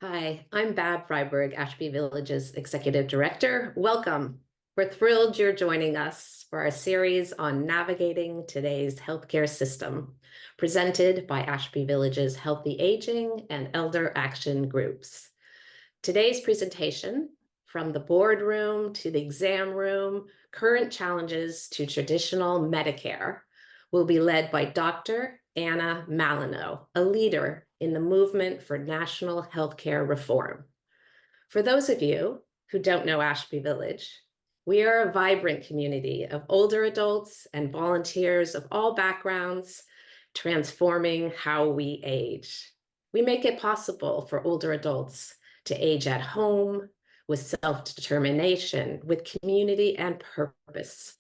Hi, I'm Bab Freiberg, Ashby Village's Executive Director. Welcome. We're thrilled you're joining us for our series on navigating today's healthcare system, presented by Ashby Village's Healthy Aging and Elder Action Groups. Today's presentation, from the boardroom to the exam room, current challenges to traditional Medicare, will be led by Dr. Anna Malinow, a leader in the movement for national healthcare reform. For those of you who don't know Ashby Village, we are a vibrant community of older adults and volunteers of all backgrounds, transforming how we age. We make it possible for older adults to age at home, with self-determination, with community and purpose.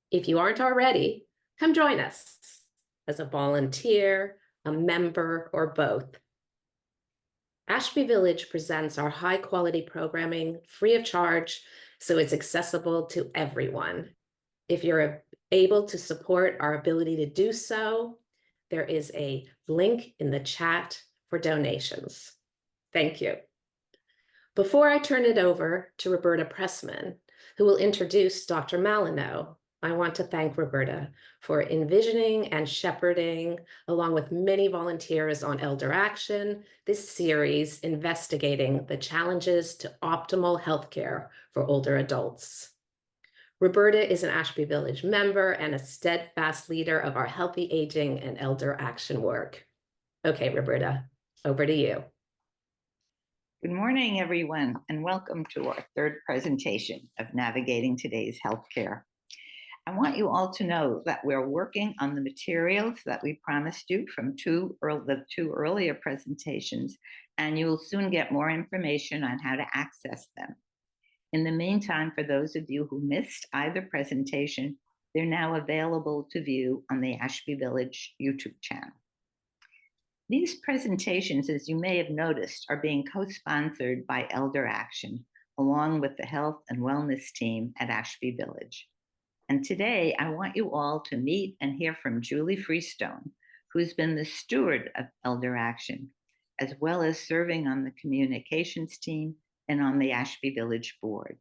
If you aren't already, come join us as a volunteer, a member, or both. Ashby Village presents our high-quality programming free of charge, so it's accessible to everyone. If you're able to support our ability to do so, there is a link in the chat for donations. Thank you. Before I turn it over to Roberta Pressman, who will introduce Dr. Malinow, I want to thank Roberta for envisioning and shepherding, along with many volunteers on Elder Action, this series investigating the challenges to optimal healthcare for older adults. Roberta is an Ashby Village member and a steadfast leader of our Healthy Aging and Elder Action work. Okay, Roberta, over to you. Good morning, everyone, and welcome to our third presentation of Navigating Today's Healthcare. I want you all to know that we're working on the materials that we promised you from the two earlier presentations, and you will soon get more information on how to access them. In the meantime, for those of you who missed either presentation, they're now available to view on the Ashby Village YouTube channel. These presentations, as you may have noticed, are being co-sponsored by Elder Action, along with the Health and Wellness team at Ashby Village. And today, I want you all to meet and hear from Julie Freestone, who's been the steward of Elder Action, as well as serving on the communications team and on the Ashby Village board.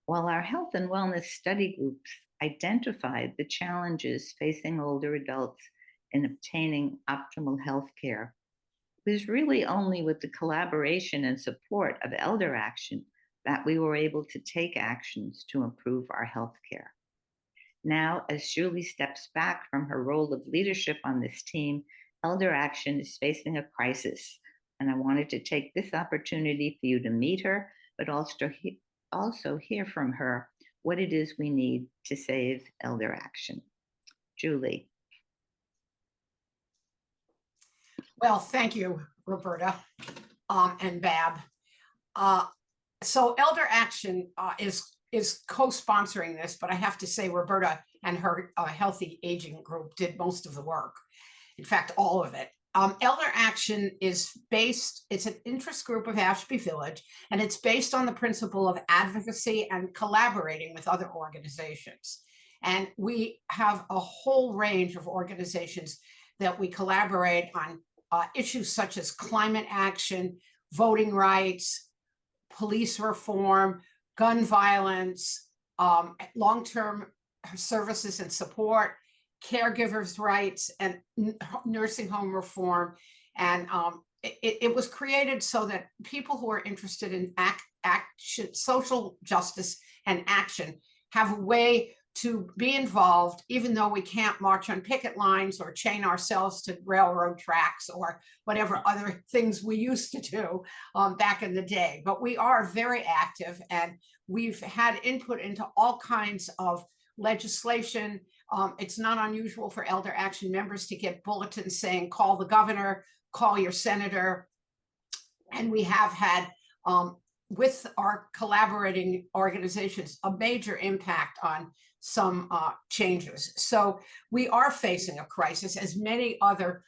While our health and wellness study groups identified the challenges facing older adults in obtaining optimal health care, it was really only with the collaboration and support of Elder Action that we were able to take actions to improve our health care. Now, as Julie steps back from her role of leadership on this team, Elder Action is facing a crisis, and I wanted to take this opportunity for you to meet her, but also hear from her what it is we need to save Elder Action. Julie. Well, thank you, Roberta and Bab. So Elder Action is co-sponsoring this, but I have to say Roberta and her Healthy Aging group did most of the work. In fact, all of it. Elder Action is based, it's an interest group of Ashby Village, and it's based on the principle of advocacy and collaborating with other organizations. And we have a whole range of organizations that we collaborate on issues such as climate action, voting rights, police reform, gun violence, long-term services and support, caregivers' rights, and nursing home reform. And it was created so that people who are interested in action, social justice and action have a way to be involved, even though we can't march on picket lines or chain ourselves to railroad tracks or whatever other things we used to do back in the day. But we are very active, and we've had input into all kinds of legislation. It's not unusual for Elder Action members to get bulletins saying, call the governor, call your senator. And we have had, with our collaborating organizations, a major impact on some changes. So we are facing a crisis, as many other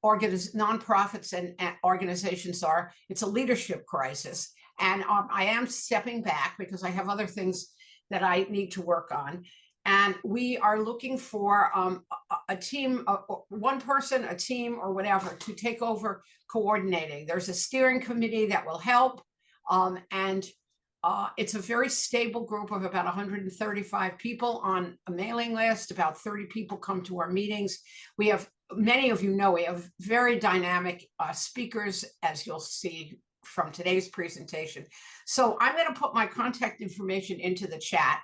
nonprofits and organizations are. It's a leadership crisis. And I am stepping back because I have other things that I need to work on. And we are looking for a team, one person, a team, or whatever, to take over coordinating. There's a steering committee that will help. And it's a very stable group of about 135 people on a mailing list. About 30 people come to our meetings. We have, many of you know, we have very dynamic speakers, as you'll see from today's presentation. So I'm going to put my contact information into the chat.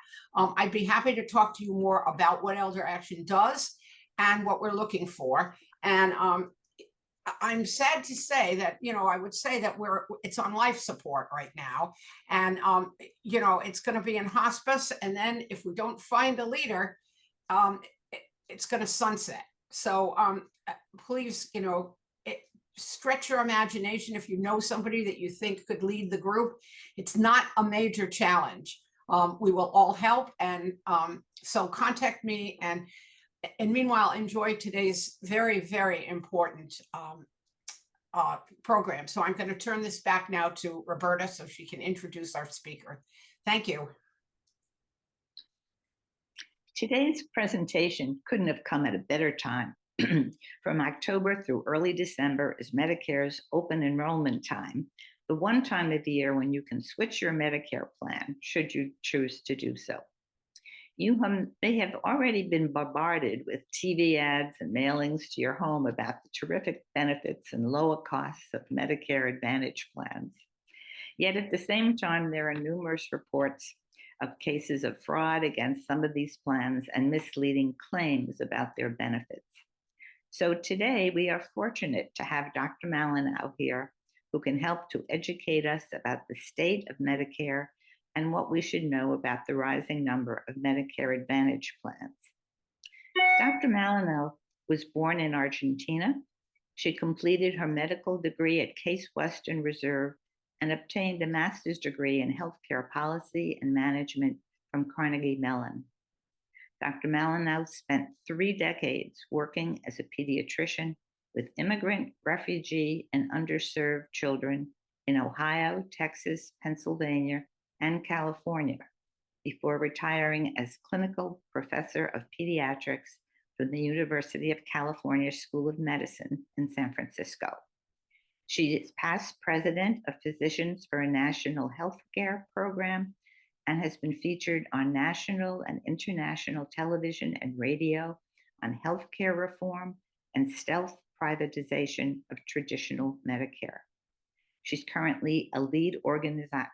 I'd be happy to talk to you more about what Elder Action does and what we're looking for. And I'm sad to say that, I would say that it's on life support right now. And, it's going to be in hospice. And then if we don't find a leader, it's going to sunset. So please, stretch your imagination. If you know somebody that you think could lead the group, it's not a major challenge. We will all help. And so contact me, and meanwhile, enjoy today's very, very important program. So I'm going to turn this back now to Roberta so she can introduce our speaker. Thank you. Today's presentation couldn't have come at a better time. From October through early December is Medicare's open enrollment time, the one time of the year when you can switch your Medicare plan, should you choose to do so. You may have already been bombarded with TV ads and mailings to your home about the terrific benefits and lower costs of Medicare Advantage plans. Yet at the same time, there are numerous reports of cases of fraud against some of these plans and misleading claims about their benefits. So today we are fortunate to have Dr. Malinow here, who can help to educate us about the state of Medicare and what we should know about the rising number of Medicare Advantage plans. Dr. Malinow was born in Argentina. She completed her medical degree at Case Western Reserve and obtained a master's degree in healthcare policy and management from Carnegie Mellon. Dr. Malinow spent 3 decades working as a pediatrician with immigrant, refugee, and underserved children in Ohio, Texas, Pennsylvania, and California, before retiring as clinical professor of pediatrics from the University of California School of Medicine in San Francisco. She is past president of Physicians for a National Healthcare Program and has been featured on national and international television and radio on healthcare reform and stealth privatization of traditional Medicare. She's currently a lead organizer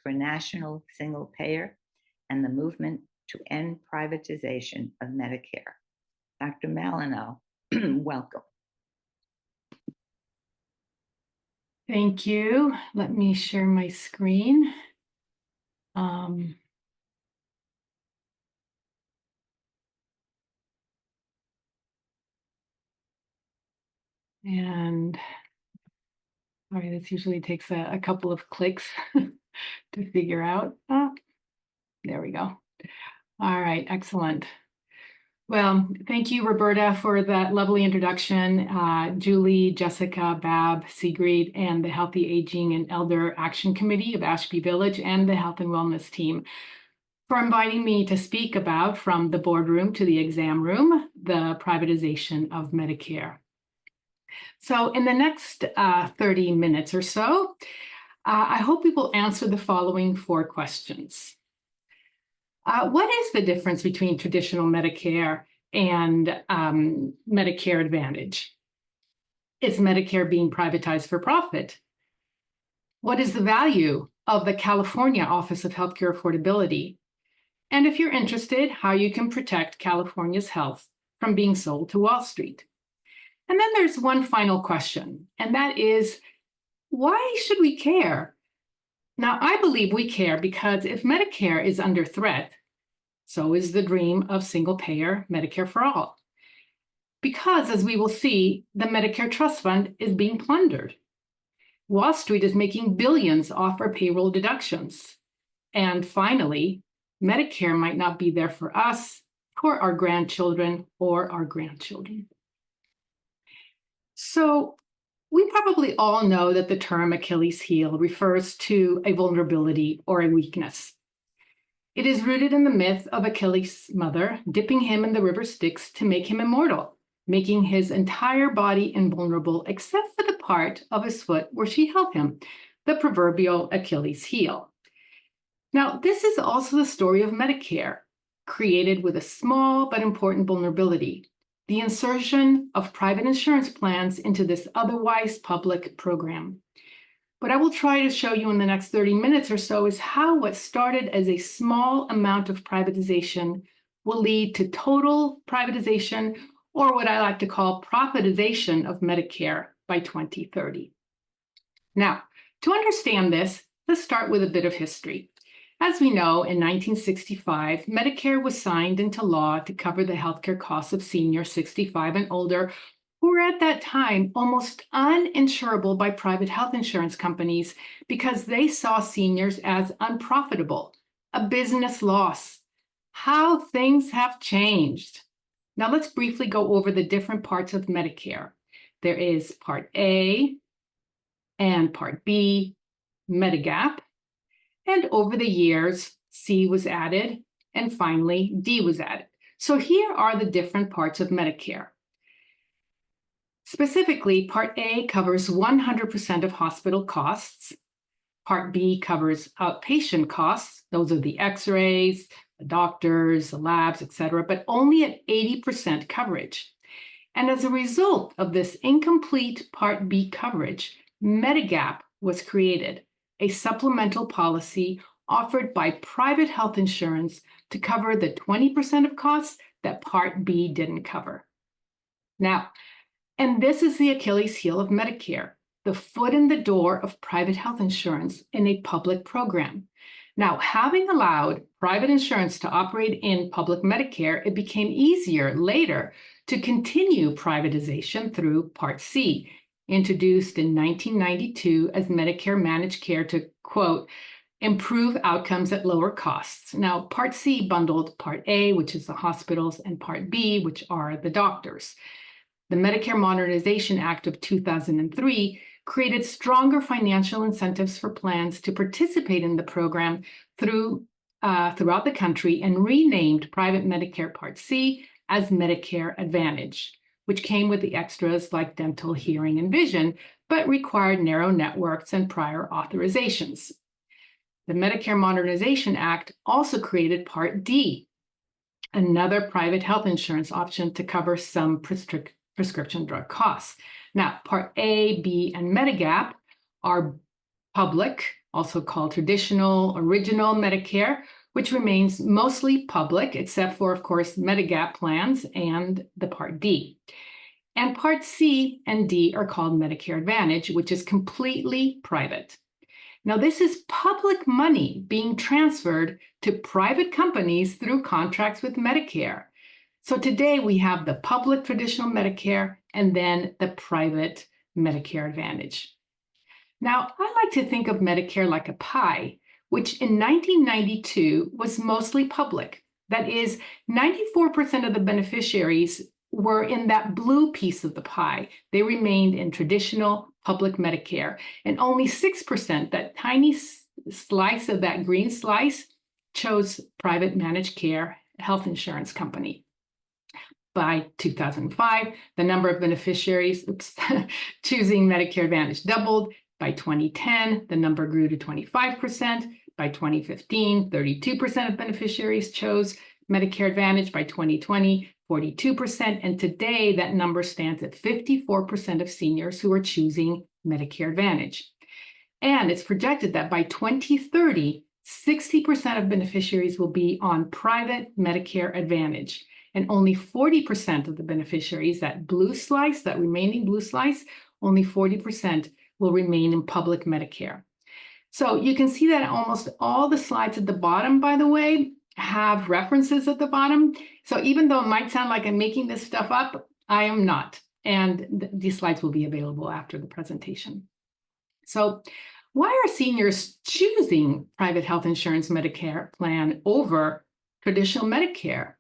for National Single Payer and the movement to end privatization of Medicare. Dr. Malinow, welcome. Thank you. Let me share my screen. And all right, this usually takes a couple of clicks to figure out. There we go. All right, excellent. Well, thank you, Roberta, for that lovely introduction. Julie, Jessica, Bab, Sigrid, and the Healthy Aging and Elder Action Committee of Ashby Village and the Health and Wellness team for inviting me to speak about From the Boardroom to the Exam Room, the privatization of Medicare. So in the next 30 minutes or so, I hope we will answer the following 4 questions. What is the difference between traditional Medicare and Medicare Advantage? Is Medicare being privatized for profit? What is the value of the California Office of Healthcare Affordability? And if you're interested, how you can protect California's health from being sold to Wall Street. And then there's one final question, and that is, why should we care? Now, I believe we care because if Medicare is under threat, so is the dream of single-payer Medicare for all. Because, as we will see, the Medicare Trust Fund is being plundered. Wall Street is making billions off our payroll deductions. And finally, Medicare might not be there for us, for our grandchildren, or our grandchildren. So we probably all know that the term Achilles heel refers to a vulnerability or a weakness. It is rooted in the myth of Achilles' mother dipping him in the river Styx to make him immortal, making his entire body invulnerable except for the part of his foot where she held him, the proverbial Achilles heel. Now, this is also the story of Medicare, created with a small but important vulnerability: the insertion of private insurance plans into this otherwise public program. What I will try to show you in the next 30 minutes or so is how what started as a small amount of privatization will lead to total privatization, or what I like to call privatization of Medicare by 2030. Now, to understand this, let's start with a bit of history. As we know, in 1965, Medicare was signed into law to cover the healthcare costs of seniors 65 and older, who were at that time almost uninsurable by private health insurance companies because they saw seniors as unprofitable, a business loss. How things have changed. Now let's briefly go over the different parts of Medicare. There is Part A and Part B, Medigap, and over the years, C was added, and finally, D was added. So here are the different parts of Medicare. Specifically, Part A covers 100% of hospital costs. Part B covers outpatient costs. Those are the x-rays, the doctors, the labs, etc., but only at 80% coverage. And as a result of this incomplete Part B coverage, Medigap was created, a supplemental policy offered by private health insurance to cover the 20% of costs that Part B didn't cover. Now, and this is the Achilles heel of Medicare, the foot in the door of private health insurance in a public program. Now, having allowed private insurance to operate in public Medicare, it became easier later to continue privatization through Part C, introduced in 1992 as Medicare Managed Care to, quote, improve outcomes at lower costs. Now, Part C bundled Part A, which is the hospitals, and Part B, which are the doctors. The Medicare Modernization Act of 2003 created stronger financial incentives for plans to participate in the program throughout the country and renamed private Medicare Part C as Medicare Advantage, which came with the extras like dental, hearing, and vision, but required narrow networks and prior authorizations. The Medicare Modernization Act also created Part D, another private health insurance option to cover some prescription drug costs. Now, Part A, B, and Medigap are public, also called traditional, original Medicare, which remains mostly public, except for, of course, Medigap plans and the Part D. And Part C and D are called Medicare Advantage, which is completely private. Now, this is public money being transferred to private companies through contracts with Medicare. So today we have the public traditional Medicare and then the private Medicare Advantage. Now, I like to think of Medicare like a pie, which in 1992 was mostly public. That is, 94% of the beneficiaries were in that blue piece of the pie. They remained in traditional public Medicare, and only 6%, that tiny slice of that green slice, chose private managed care health insurance company. By 2005, the number of beneficiaries choosing Medicare Advantage doubled. By 2010, the number grew to 25%. By 2015, 32% of beneficiaries chose Medicare Advantage. By 2020, 42%. And today, that number stands at 54% of seniors who are choosing Medicare Advantage. And it's projected that by 2030, 60% of beneficiaries will be on private Medicare Advantage. And only 40% of the beneficiaries, that blue slice, that remaining blue slice, only 40% will remain in public Medicare. So you can see that almost all the slides at the bottom, by the way, have references at the bottom. So even though it might sound like I'm making this stuff up, I am not. And these slides will be available after the presentation. So why are seniors choosing private health insurance Medicare plan over traditional Medicare?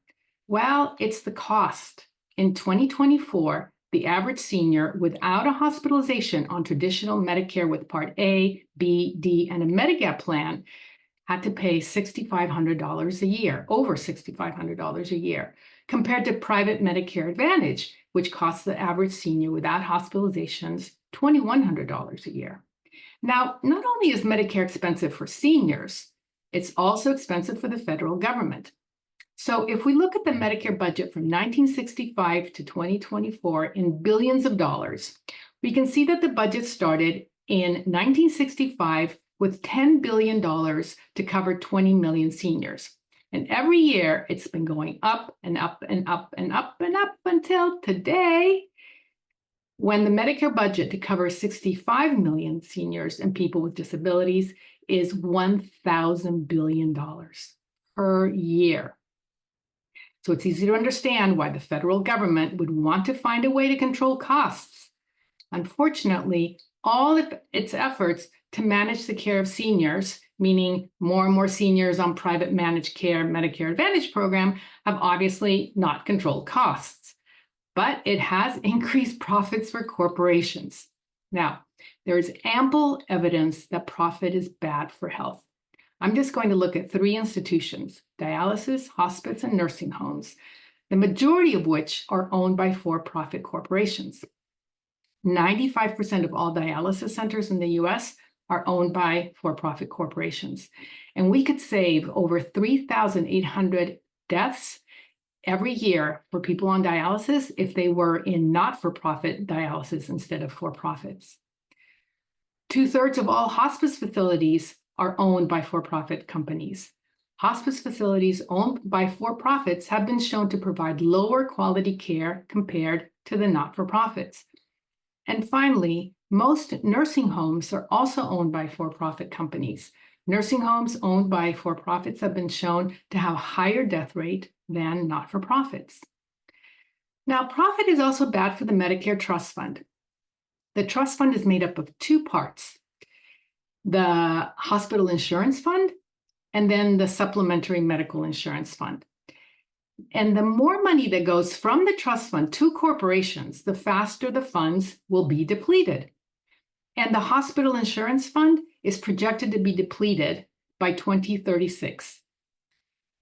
Well, it's the cost. In 2024, the average senior without a hospitalization on traditional Medicare with Part A, B, D, and a Medigap plan had to pay $6,500 a year, over $6,500 a year, compared to private Medicare Advantage, which costs the average senior without hospitalizations $2,100 a year. Now, not only is Medicare expensive for seniors, it's also expensive for the federal government. So if we look at the Medicare budget from 1965 to 2024 in billions of dollars, we can see that the budget started in 1965 with $10 billion to cover 20 million seniors. And every year it's been going up and up and up and up and up until today, when the Medicare budget to cover 65 million seniors and people with disabilities is $1,000 billion per year. So it's easy to understand why the federal government would want to find a way to control costs. Unfortunately, all of its efforts to manage the care of seniors, meaning more and more seniors on private managed care Medicare Advantage program, have obviously not controlled costs, but it has increased profits for corporations. Now, there is ample evidence that profit is bad for health. I'm just going to look at 3 institutions: dialysis, hospice, and nursing homes, the majority of which are owned by for-profit corporations. 95% of all dialysis centers in the US are owned by for-profit corporations. And we could save over 3,800 deaths every year for people on dialysis if they were in not-for-profit dialysis instead of for-profits. 2/3 of all hospice facilities are owned by for-profit companies. Hospice facilities owned by for-profits have been shown to provide lower quality care compared to the not-for-profits. And finally, most nursing homes are also owned by for-profit companies. Nursing homes owned by for-profits have been shown to have a higher death rate than not-for-profits. Now, profit is also bad for the Medicare Trust Fund. The trust fund is made up of 2 parts: the Hospital Insurance Fund and then the Supplementary Medical Insurance Fund. And the more money that goes from the trust fund to corporations, the faster the funds will be depleted. And the Hospital Insurance Fund is projected to be depleted by 2036.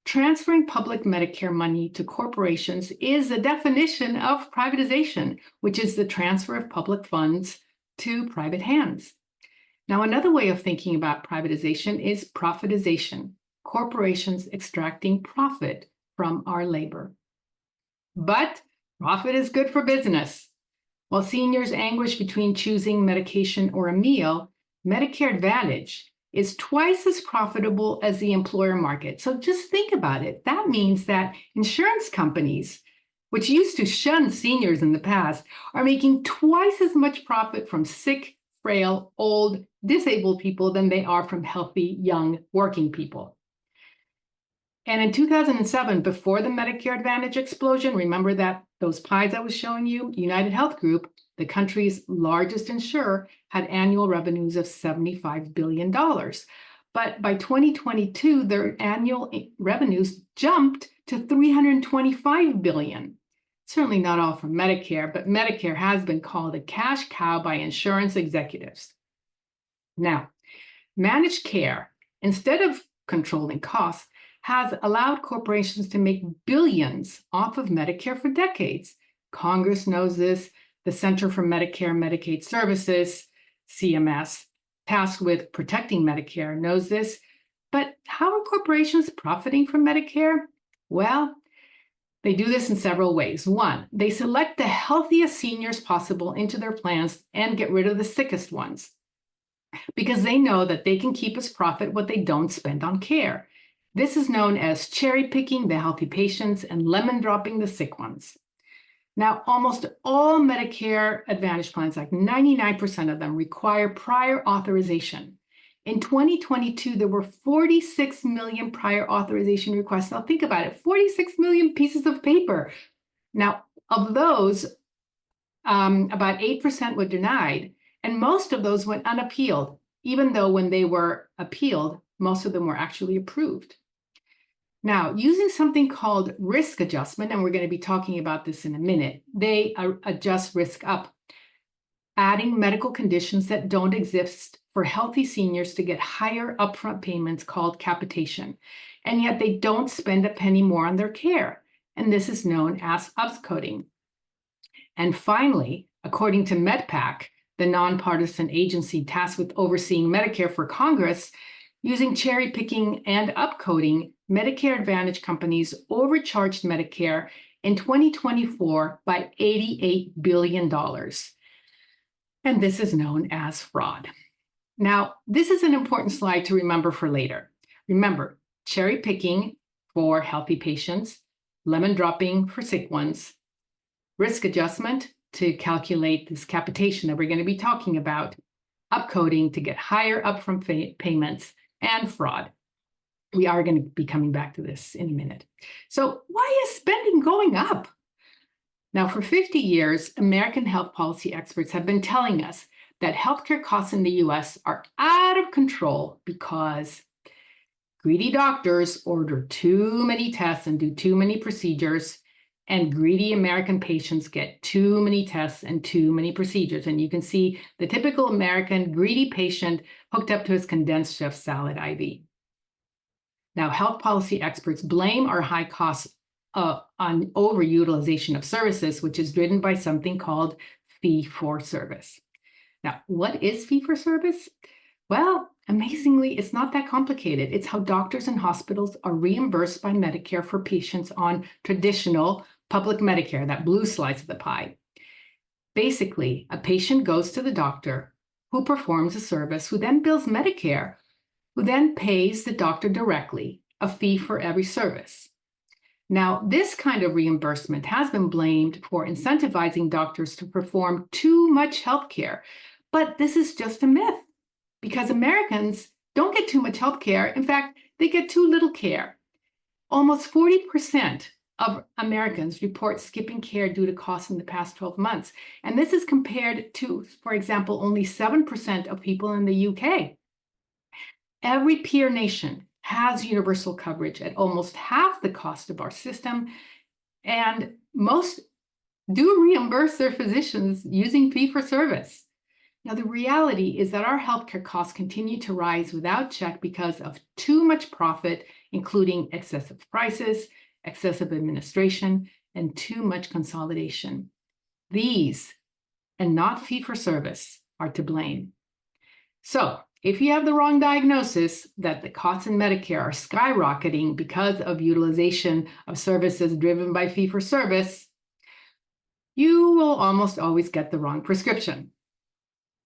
Transferring public Medicare money to corporations is the definition of privatization, which is the transfer of public funds to private hands. Now, another way of thinking about privatization is profitization, corporations extracting profit from our labor. But profit is good for business. While seniors anguish between choosing medication or a meal, Medicare Advantage is twice as profitable as the employer market. So just think about it. That means that insurance companies, which used to shun seniors in the past, are making twice as much profit from sick, frail, old, disabled people than they are from healthy, young, working people. And in 2007, before the Medicare Advantage explosion, remember that those pies I was showing you, United Health Group, the country's largest insurer, had annual revenues of $75 billion. But by 2022, their annual revenues jumped to $325 billion. Certainly not all from Medicare, but Medicare has been called a cash cow by insurance executives. Now, managed care, instead of controlling costs, has allowed corporations to make billions off of Medicare for decades. Congress knows this. The Center for Medicare and Medicaid Services, CMS, tasked with protecting Medicare, knows this. But how are corporations profiting from Medicare? Well, they do this in several ways. 1, they select the healthiest seniors possible into their plans and get rid of the sickest ones, because they know that they can keep as profit what they don't spend on care. This is known as cherry picking the healthy patients and lemon dropping the sick ones. Now, almost all Medicare Advantage plans, like 99% of them, require prior authorization. In 2022, there were 46 million prior authorization requests. Now think about it, 46 million pieces of paper. Now, of those, about 8% were denied, and most of those went unappealed, even though when they were appealed, most of them were actually approved. Now, using something called risk adjustment, and we're going to be talking about this in a minute, they adjust risk up, adding medical conditions that don't exist for healthy seniors to get higher upfront payments called capitation, and yet they don't spend a penny more on their care, and this is known as upcoding. And finally, according to MedPAC, the nonpartisan agency tasked with overseeing Medicare for Congress, using cherry picking and upcoding, Medicare Advantage companies overcharged Medicare in 2024 by $88 billion. And this is known as fraud. Now, this is an important slide to remember for later. Remember, cherry picking for healthy patients, lemon dropping for sick ones, risk adjustment to calculate this capitation that we're going to be talking about, upcoding to get higher upfront payments, and fraud. We are going to be coming back to this in a minute. So why is spending going up? Now, for 50 years, American health policy experts have been telling us that healthcare costs in the US are out of control because greedy doctors order too many tests and do too many procedures, and greedy American patients get too many tests and too many procedures. And you can see the typical American greedy patient hooked up to his condensed chef salad IV. Now, health policy experts blame our high costs on overutilization of services, which is driven by something called fee-for-service. Now, what is fee-for-service? Well, amazingly, it's not that complicated. It's how doctors and hospitals are reimbursed by Medicare for patients on traditional public Medicare, that blue slice of the pie. Basically, a patient goes to the doctor who performs a service, who then bills Medicare, who then pays the doctor directly a fee for every service. Now, this kind of reimbursement has been blamed for incentivizing doctors to perform too much healthcare, but this is just a myth because Americans don't get too much healthcare. In fact, they get too little care. Almost 40% of Americans report skipping care due to costs in the past 12 months. And this is compared to, for example, only 7% of people in the UK. Every peer nation has universal coverage at almost half the cost of our system, and most do reimburse their physicians using fee-for-service. Now, the reality is that our healthcare costs continue to rise without check because of too much profit, including excessive prices, excessive administration, and too much consolidation. These, and not fee-for-service, are to blame. So, if you have the wrong diagnosis that the costs in Medicare are skyrocketing because of utilization of services driven by fee-for-service, you will almost always get the wrong prescription.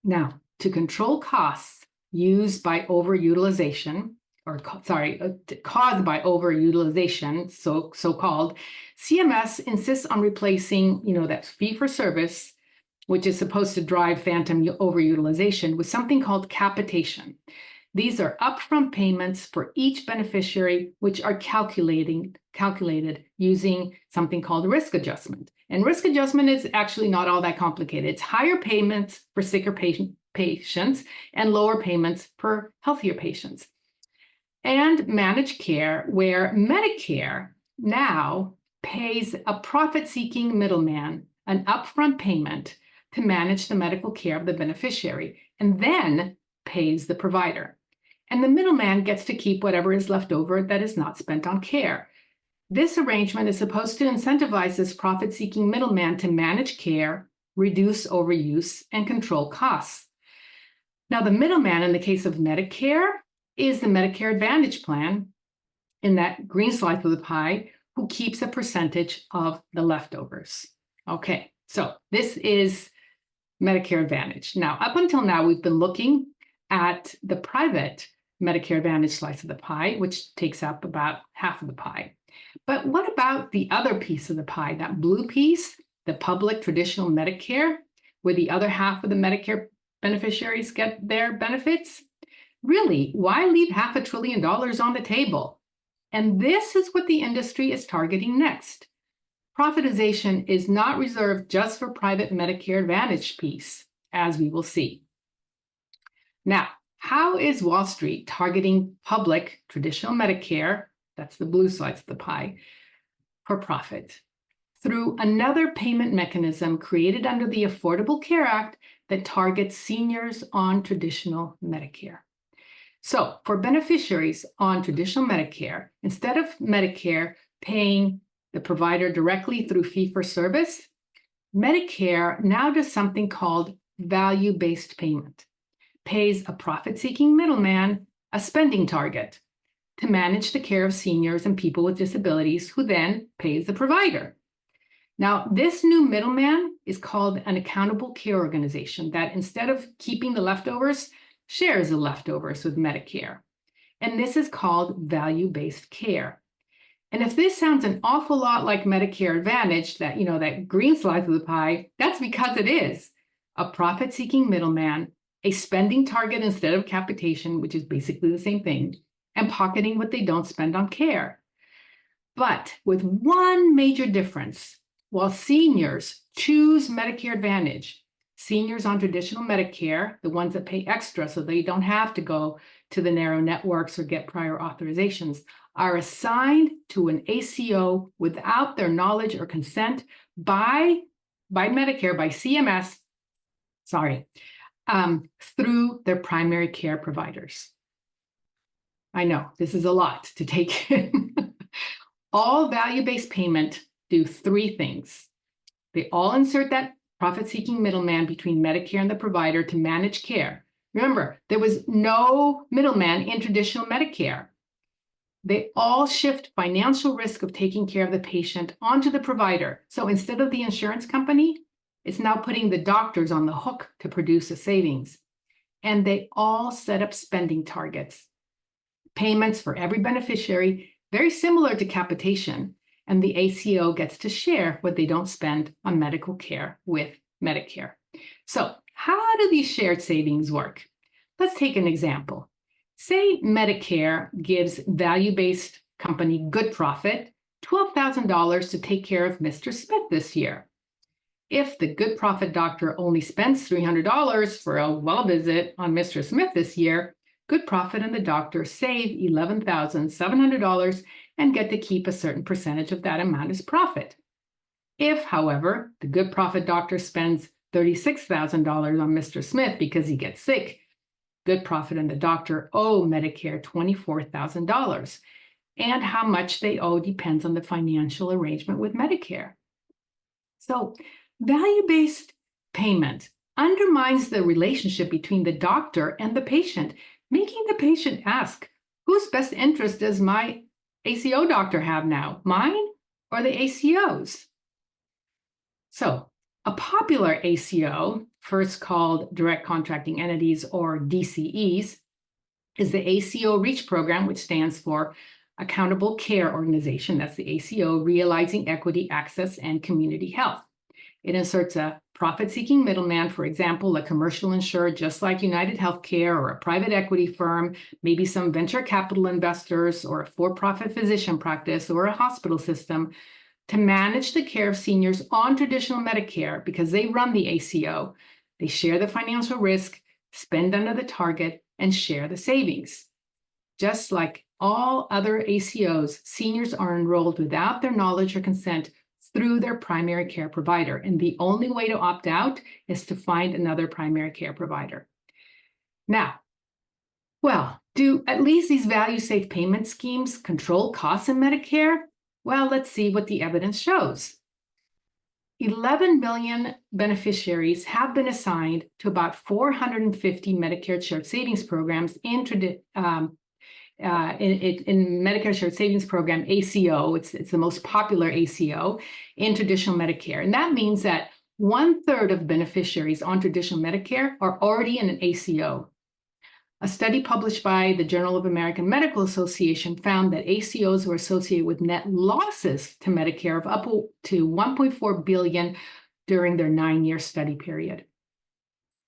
Now, to control costs used by overutilization, caused by overutilization, so-called, CMS insists on replacing, that fee-for-service, which is supposed to drive phantom overutilization, with something called capitation. These are upfront payments for each beneficiary, which are calculated using something called risk adjustment. And risk adjustment is actually not all that complicated. It's higher payments for sicker patients and lower payments for healthier patients. And managed care, where Medicare now pays a profit-seeking middleman an upfront payment to manage the medical care of the beneficiary, and then pays the provider. And the middleman gets to keep whatever is left over that is not spent on care. This arrangement is supposed to incentivize this profit-seeking middleman to manage care, reduce overuse, and control costs. Now, the middleman in the case of Medicare is the Medicare Advantage plan, in that green slice of the pie, who keeps a percentage of the leftovers. Okay, so this is Medicare Advantage. Now, up until now, we've been looking at the private Medicare Advantage slice of the pie, which takes up about half of the pie. But what about the other piece of the pie, that blue piece, the public traditional Medicare, where the other half of the Medicare beneficiaries get their benefits? Really, why leave $500 billion on the table? And this is what the industry is targeting next. Privatization is not reserved just for private Medicare Advantage piece, as we will see. Now, how is Wall Street targeting public traditional Medicare, that's the blue slice of the pie, for profit? through another payment mechanism created under the Affordable Care Act that targets seniors on traditional Medicare. So for beneficiaries on traditional Medicare, instead of Medicare paying the provider directly through fee-for-service, Medicare now does something called value-based payment, pays a profit-seeking middleman a spending target to manage the care of seniors and people with disabilities, who then pays the provider. Now, this new middleman is called an accountable care organization that, instead of keeping the leftovers, shares the leftovers with Medicare. And this is called value-based care. And if this sounds an awful lot like Medicare Advantage, that, that green slice of the pie, that's because it is. A profit-seeking middleman, a spending target instead of capitation, which is basically the same thing, and pocketing what they don't spend on care. But with one major difference: while seniors choose Medicare Advantage, seniors on traditional Medicare, the ones that pay extra so they don't have to go to the narrow networks or get prior authorizations, are assigned to an ACO without their knowledge or consent by Medicare, by CMS, through their primary care providers. I know this is a lot to take in. All value-based payment do three things. They all insert that profit-seeking middleman between Medicare and the provider to manage care. Remember, there was no middleman in traditional Medicare. They all shift financial risk of taking care of the patient onto the provider. So instead of the insurance company, it's now putting the doctors on the hook to produce a savings. And they all set up spending targets, payments for every beneficiary, very similar to capitation, and the ACO gets to share what they don't spend on medical care with Medicare. So how do these shared savings work? Let's take an example. Say Medicare gives value-based company Good Profit $12,000 to take care of Mr. Smith this year. If the Good Profit doctor only spends $300 for a well visit on Mr. Smith this year, Good Profit and the doctor save $11,700 and get to keep a certain percentage of that amount as profit. If, however, the Good Profit doctor spends $36,000 on Mr. Smith because he gets sick, Good Profit and the doctor owe Medicare $24,000. And how much they owe depends on the financial arrangement with Medicare. So value-based payment undermines the relationship between the doctor and the patient, making the patient ask, whose best interest does my ACO doctor have now, mine or the ACO's? So a popular ACO, first called Direct Contracting Entities or DCEs, is the ACO REACH program, which stands for Accountable Care Organization. That's the ACO, Realizing Equity, Access, and Community Health. It inserts a profit-seeking middleman, for example, a commercial insurer just like United Healthcare or a private equity firm, maybe some venture capital investors or a for-profit physician practice or a hospital system, to manage the care of seniors on traditional Medicare because they run the ACO. They share the financial risk, spend under the target, and share the savings. Just like all other ACOs, seniors are enrolled without their knowledge or consent through their primary care provider. And the only way to opt out is to find another primary care provider. Now, well, do at least these value-safe payment schemes control costs in Medicare? Well, let's see what the evidence shows. 11 million beneficiaries have been assigned to about 450 Medicare shared savings programs in Medicare Shared Savings Program, ACO. It's the most popular ACO in traditional Medicare. And that means that 1/3 of beneficiaries on traditional Medicare are already in an ACO. A study published by the Journal of American Medical Association found that ACOs were associated with net losses to Medicare of up to $1.4 billion during their 9-year study period.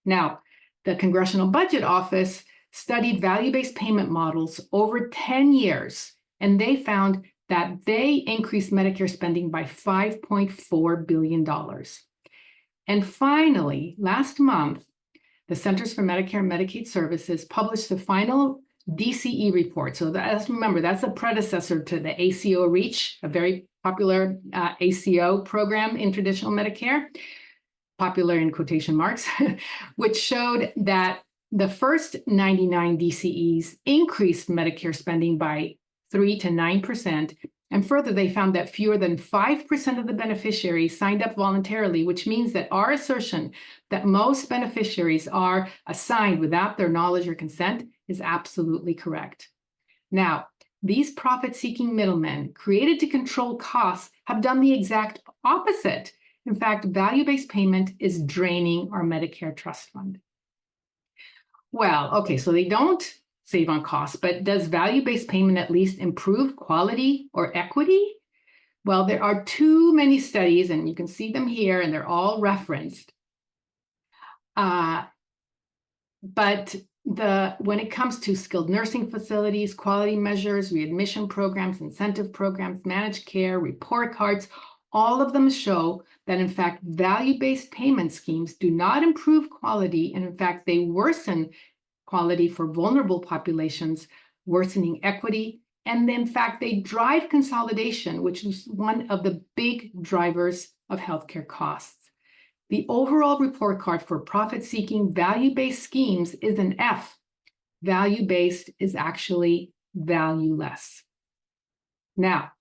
Now, the Congressional Budget Office studied value-based payment models over 10 years, and they found that they increased Medicare spending by $5.4 billion. And finally, last month, the Centers for Medicare and Medicaid Services published the final DCE report. So remember, that's a predecessor to the ACO REACH, a very popular ACO program in traditional Medicare, popular in quotation marks, which showed that the first 99 DCEs increased Medicare spending by 3 to 9%. And further, they found that fewer than 5% of the beneficiaries signed up voluntarily, which means that our assertion that most beneficiaries are assigned without their knowledge or consent is absolutely correct. Now, these profit-seeking middlemen created to control costs have done the exact opposite. In fact, value-based payment is draining our Medicare trust fund. Well, okay, so they don't save on costs, but does value-based payment at least improve quality or equity? Well, there are too many studies, and you can see them here, and they're all referenced. But when it comes to skilled nursing facilities, quality measures, readmission programs, incentive programs, managed care, report cards, all of them show that, in fact, value-based payment schemes do not improve quality, and in fact, they worsen quality for vulnerable populations, worsening equity, and in fact, they drive consolidation, which is one of the big drivers of healthcare costs. The overall report card for profit-seeking value-based schemes is an F. Value-based is actually valueless. Now,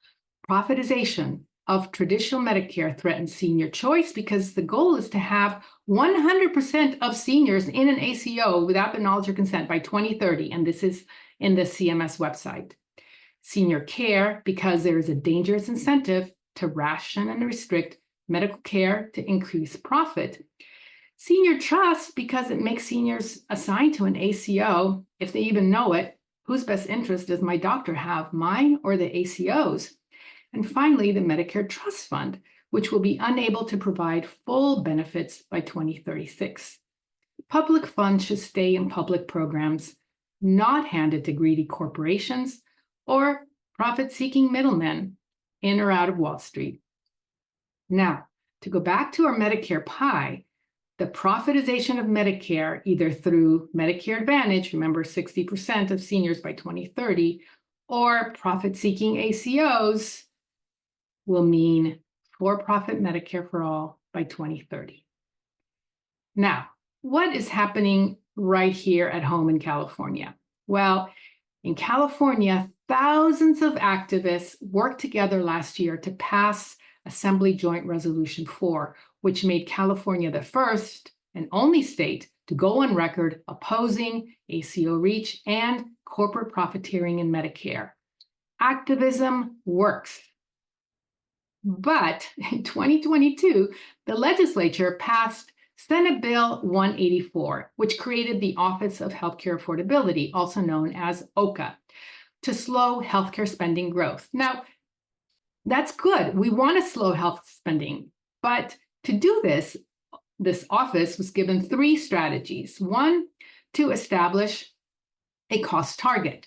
privatization of traditional Medicare threatens senior choice because the goal is to have 100% of seniors in an ACO without the knowledge or consent by 2030, and this is in the CMS website. Senior care, because there is a dangerous incentive to ration and restrict medical care to increase profit. Senior trust, because it makes seniors assigned to an ACO, if they even know it. Whose best interest does my doctor have, mine or the ACO's? And finally, the Medicare Trust Fund, which will be unable to provide full benefits by 2036. Public funds should stay in public programs, not handed to greedy corporations or profit-seeking middlemen in or out of Wall Street. Now, to go back to our Medicare pie, the privatization of Medicare, either through Medicare Advantage, remember 60% of seniors by 2030, or profit-seeking ACOs, will mean for-profit Medicare for all by 2030. Now, what is happening right here at home in California? Well, in California, thousands of activists worked together last year to pass Assembly Joint Resolution 4, which made California the first and only state to go on record opposing ACO reach and corporate profiteering in Medicare. Activism works. But in 2022, the legislature passed Senate Bill 184, which created the Office of Healthcare Affordability, also known as OCA, to slow healthcare spending growth. Now, that's good. We want to slow health spending. But to do this, this office was given 3 strategies. One, to establish a cost target.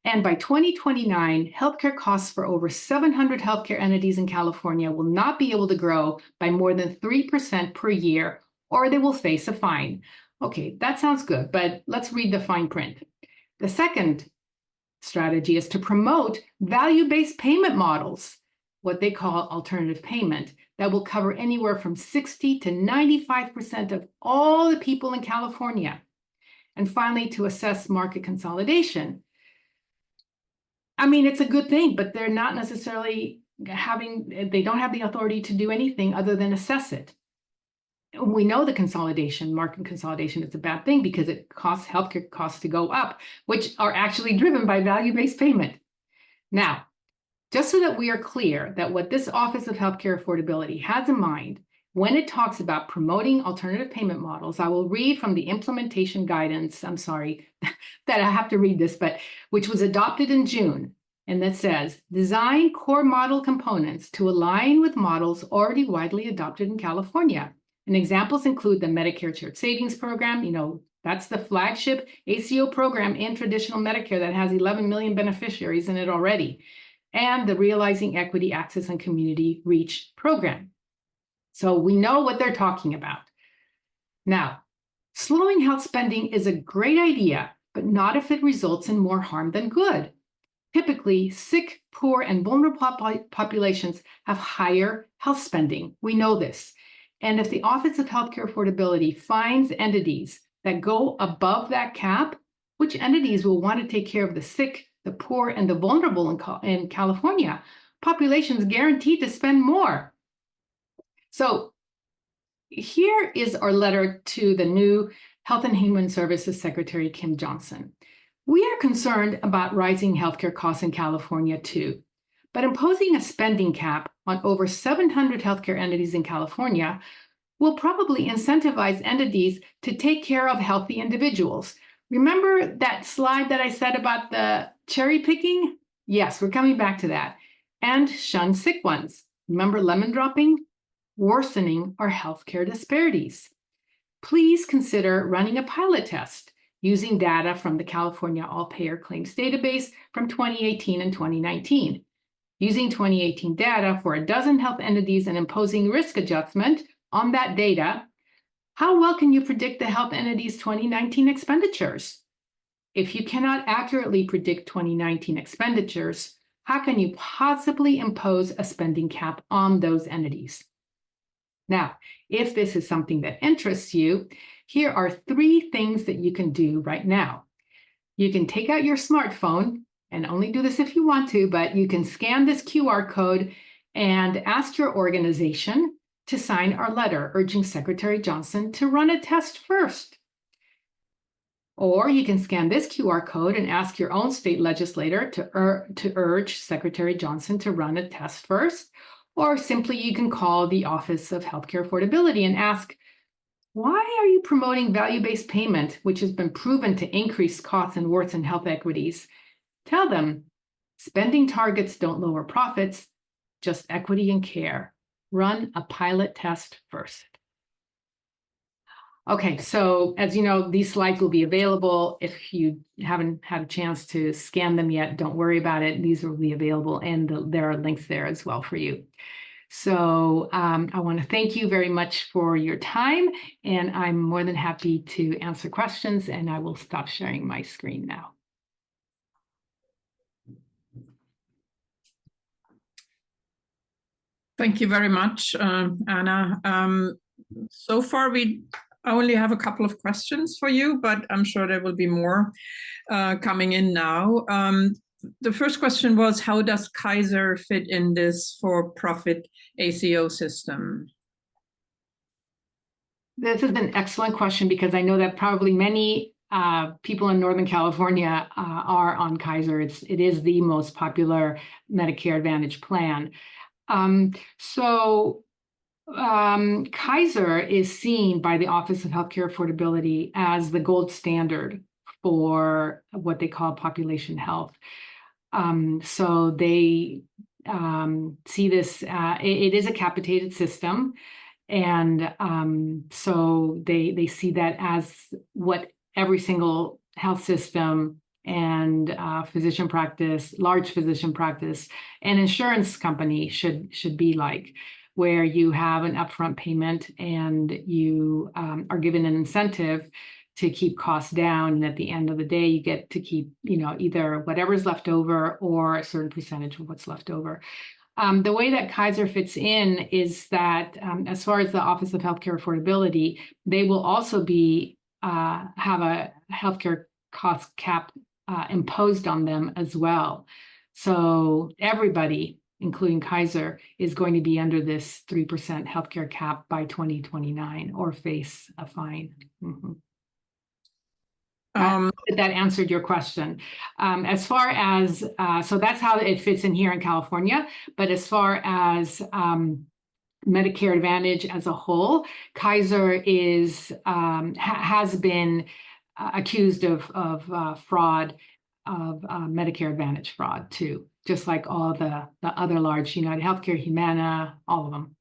And by 2029, healthcare costs for over 700 healthcare entities in California will not be able to grow by more than 3% per year, or they will face a fine. Okay, that sounds good, but let's read the fine print. The second strategy is to promote value-based payment models, what they call alternative payment, that will cover anywhere from 60 to 95% of all the people in California. And finally, to assess market consolidation. I mean, it's a good thing, but they're not necessarily they don't have the authority to do anything other than assess it. We know the consolidation, market consolidation, is a bad thing because it costs healthcare costs to go up, which are actually driven by value-based payment. Now, just so that we are clear that what this Office of Healthcare Affordability has in mind when it talks about promoting alternative payment models, I will read from the implementation guidance, I'm sorry that I have to read this, but which was adopted in June, and that says, design core model components to align with models already widely adopted in California. And examples include the Medicare Shared Savings Program, that's the flagship ACO program in traditional Medicare that has 11 million beneficiaries in it already, and the Realizing Equity, Access, and Community Reach program. So we know what they're talking about. Now, slowing health spending is a great idea, but not if it results in more harm than good. Typically, sick, poor, and vulnerable populations have higher health spending. We know this. And if the Office of Healthcare Affordability finds entities that go above that cap, which entities will want to take care of the sick, the poor, and the vulnerable in California? Populations guaranteed to spend more. So here is our letter to the new Health and Human Services Secretary, Kim Johnson. We are concerned about rising healthcare costs in California too, but imposing a spending cap on over 700 healthcare entities in California will probably incentivize entities to take care of healthy individuals. Remember that slide that I said about the cherry picking? Yes, we're coming back to that. And shun sick ones. Remember lemon dropping? Worsening our healthcare disparities. Please consider running a pilot test using data from the California All-Payer Claims Database from 2018 and 2019. Using 2018 data for a dozen health entities and imposing risk adjustment on that data, how well can you predict the health entities' 2019 expenditures? If you cannot accurately predict 2019 expenditures, how can you possibly impose a spending cap on those entities? Now, if this is something that interests you, here are 3 things that you can do right now. You can take out your smartphone, and only do this if you want to, but you can scan this QR code and ask your organization to sign our letter urging Secretary Johnson to run a test first. Or you can scan this QR code and ask your own state legislator to urge Secretary Johnson to run a test first. Or simply you can call the Office of Healthcare Affordability and ask, why are you promoting value-based payment, which has been proven to increase costs and worsen health equities? Tell them, spending targets don't lower profits, just equity and care. Run a pilot test first. Okay, so as you know, these slides will be available. If you haven't had a chance to scan them yet, don't worry about it. These will be available, and there are links there as well for you. So I want to thank you very much for your time, and I'm more than happy to answer questions, and I will stop sharing my screen now. Thank you very much, Anna. So far, I only have a couple of questions for you, but I'm sure there will be more coming in now. The first question was, how does Kaiser fit in this for-profit ACO system? This is an excellent question because I know that probably many people in Northern California are on Kaiser. It is the most popular Medicare Advantage plan. Kaiser is seen by the Office of Healthcare Affordability as the gold standard for what they call population health. So they see this, it is a capitated system. And so they see that as what every single health system and physician practice, large physician practice, and insurance company should be like, where you have an upfront payment and you are given an incentive to keep costs down. And at the end of the day, you get to keep, either whatever's left over or a certain percentage of what's left over. The way that Kaiser fits in is that as far as the Office of Healthcare Affordability, they will also have a healthcare cost cap imposed on them as well. So everybody, including Kaiser, is going to be under this 3% healthcare cap by 2029 or face a fine. Mm-hmm. That answered your question. As far as, so that's how it fits in here in California, but as far as Medicare Advantage as a whole, Kaiser has been accused of fraud, of Medicare Advantage fraud too, just like all the other large, United Healthcare, Humana, all of them.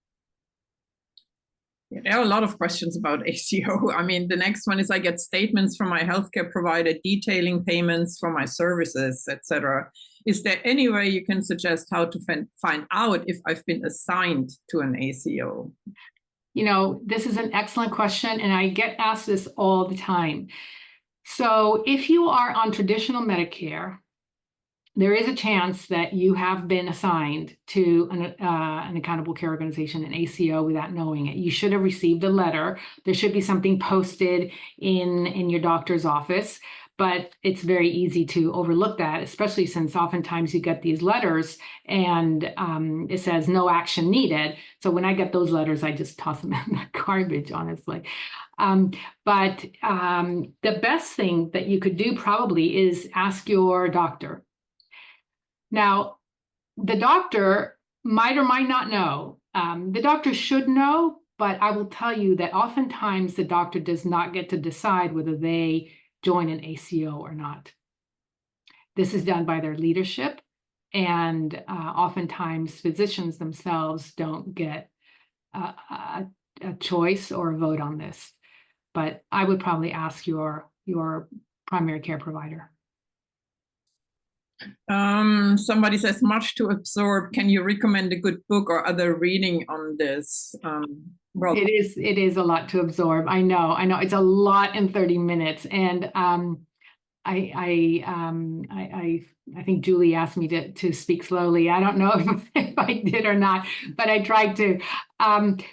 There are a lot of questions about ACO. I mean, the next one is, I get statements from my healthcare provider detailing payments for my services, etc. Is there any way you can suggest how to find out if I've been assigned to an ACO? This is an excellent question, and I get asked this all the time. So if you are on traditional Medicare there is a chance that you have been assigned to an accountable care organization, an ACO, without knowing it. You should have received a letter. There should be something posted in your doctor's office, but it's very easy to overlook that, especially since oftentimes you get these letters and it says no action needed. So when I get those letters, I just toss them in the garbage, honestly. But the best thing that you could do probably is ask your doctor. Now, the doctor might or might not know. The doctor should know, but I will tell you that oftentimes the doctor does not get to decide whether they join an ACO or not. This is done by their leadership, and oftentimes physicians themselves don't get a choice or a vote on this. But I would probably ask your primary care provider. Somebody says, much to absorb. Can you recommend a good book or other reading on this? Well, It is a lot to absorb. I know it's a lot in 30 minutes. And I think Julie asked me to speak slowly. I don't know if I did or not, but I tried to.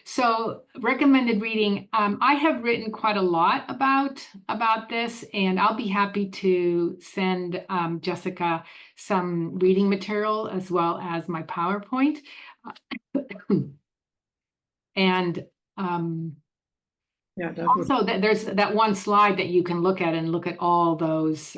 So recommended reading. I have written quite a lot about this, and I'll be happy to send Jessica some reading material as well as my PowerPoint. And yeah, also there's that one slide that you can look at and look at all those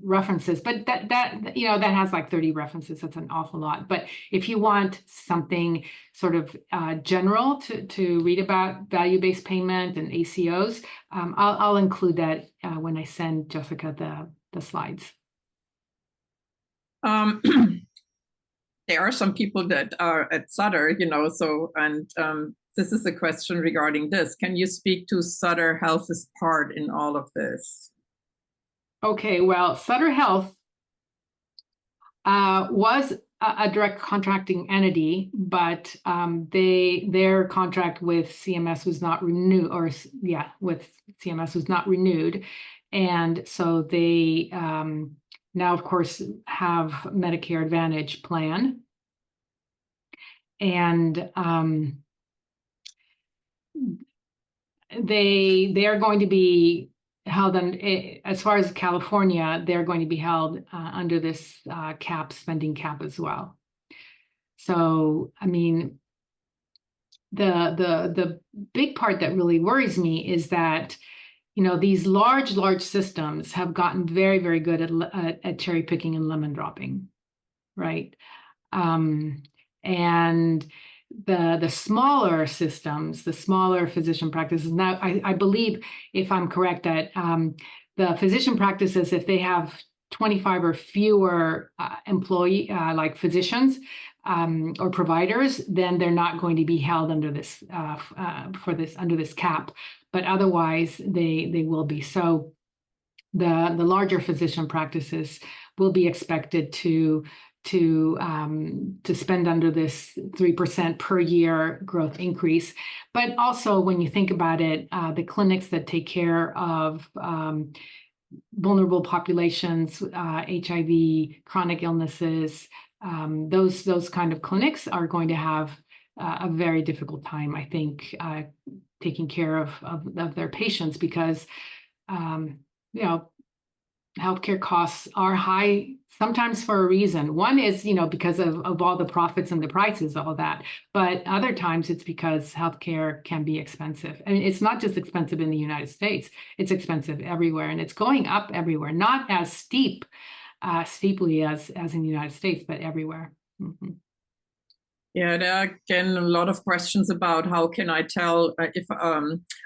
references, but that has like 30 references. That's an awful lot. But if you want something sort of general to read about value-based payment and ACOs, I'll include that when I send Jessica the slides. There are some people that are at Sutter, this is a question regarding this. Can you speak to Sutter Health's part in all of this? Okay, well, Sutter Health was a direct contracting entity, but their contract with CMS was not renewed, with CMS was not renewed. And so they now, of course, have Medicare Advantage plan. And they are going to be held as far as California, they're going to be held under this spending cap as well. So, I mean, the big part that really worries me is that, these large systems have gotten very, very good at cherry picking and lemon dropping, right? And the smaller systems, the smaller physician practices. Now, I believe, if I'm correct, that the physician practices, if they have 25 or fewer like physicians or providers, then they're not going to be held under this under this cap. But otherwise, they will be. So the larger physician practices will be expected to spend under this 3% per year growth increase. But also, when you think about it, the clinics that take care of vulnerable populations, HIV, chronic illnesses, those kind of clinics are going to have a very difficult time, I think, taking care of their patients, because healthcare costs are high, sometimes for a reason. One is, because of all the profits and the prices, all that. But other times it's because healthcare can be expensive. And it's not just expensive in the United States, it's expensive everywhere. And it's going up everywhere, not as steeply as in the United States, but everywhere. Mm-hmm. Yeah, there are again a lot of questions about how can I tell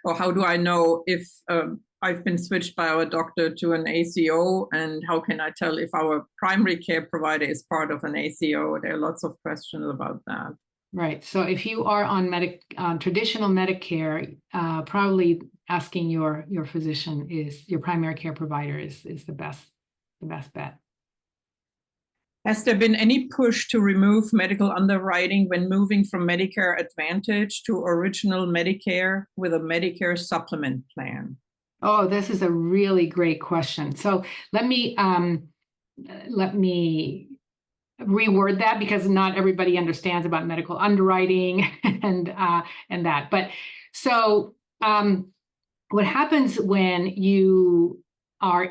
or how do I know if I've been switched by our doctor to an ACO, and how can I tell if our primary care provider is part of an ACO? There are lots of questions about that. Right. So if you are on traditional Medicare, probably asking your physician is your primary care provider is the best bet. Has there been any push to remove medical underwriting when moving from Medicare Advantage to original Medicare with a Medicare supplement plan? Oh, this is a really great question. So let me let me reword that, because not everybody understands about medical underwriting and that. But so what happens when you are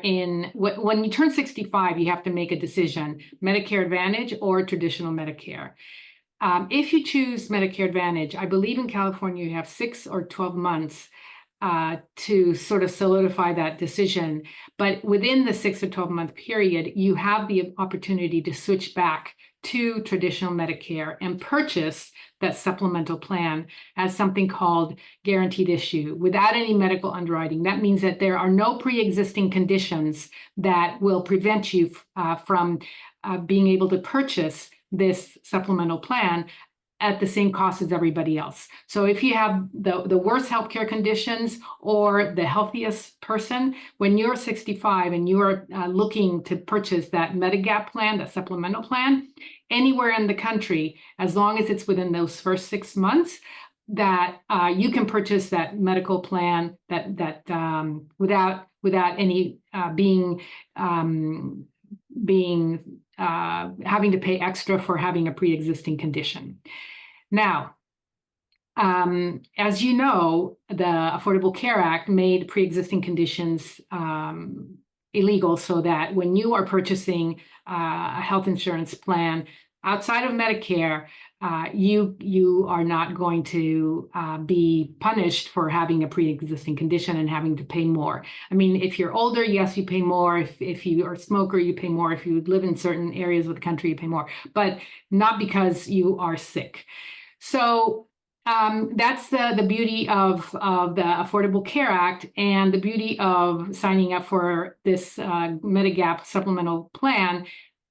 when you turn 65, you have to make a decision: Medicare Advantage or traditional Medicare. If you choose Medicare Advantage, I believe in California you have 6 or 12 months to sort of solidify that decision. But within the 6 or 12-month period, you have the opportunity to switch back to traditional Medicare and purchase that supplemental plan as something called guaranteed issue without any medical underwriting. That means that there are no pre-existing conditions that will prevent you from being able to purchase this supplemental plan at the same cost as everybody else. So if you have the worst healthcare conditions or the healthiest person, when you're 65 and you're looking to purchase that Medigap plan, that supplemental plan, anywhere in the country, as long as it's within those first 6 months, that you can purchase that medical plan that without any having to pay extra for having a pre-existing condition. Now, as you know, the Affordable Care Act made pre-existing conditions illegal, so that when you are purchasing a health insurance plan outside of Medicare, you are not going to be punished for having a pre-existing condition and having to pay more. I mean, if you're older, yes, you pay more. If you are a smoker, you pay more. If you live in certain areas of the country, you pay more, but not because you are sick. So that's the beauty of the Affordable Care Act, and the beauty of signing up for this Medigap supplemental plan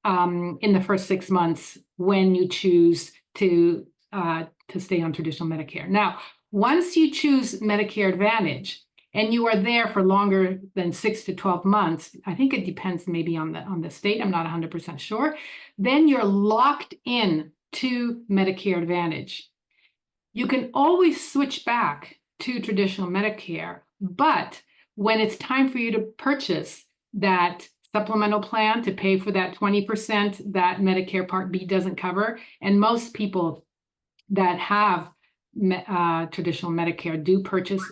in the first 6 months when you choose to stay on traditional Medicare. Now, once you choose Medicare Advantage and you are there for longer than 6 to 12 months, I think it depends maybe on the state, I'm not 100% sure, then you're locked in to Medicare Advantage. You can always switch back to traditional Medicare, but when it's time for you to purchase that supplemental plan to pay for that 20% that Medicare Part B doesn't cover, and most people that have traditional Medicare do purchase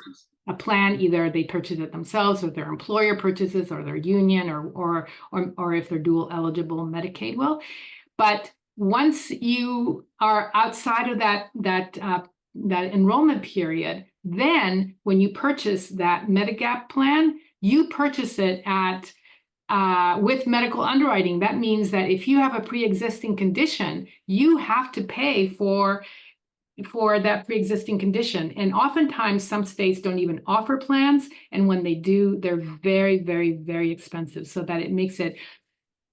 a plan. Either they purchase it themselves, or their employer purchases, or their union, or if they're dual eligible, Medicaid will. But once you are outside of that enrollment period, then when you purchase that Medigap plan, you purchase it at with medical underwriting. That means that if you have a pre-existing condition, you have to pay for that pre-existing condition. And oftentimes some states don't even offer plans, and when they do, they're very, very, very expensive, so that it makes it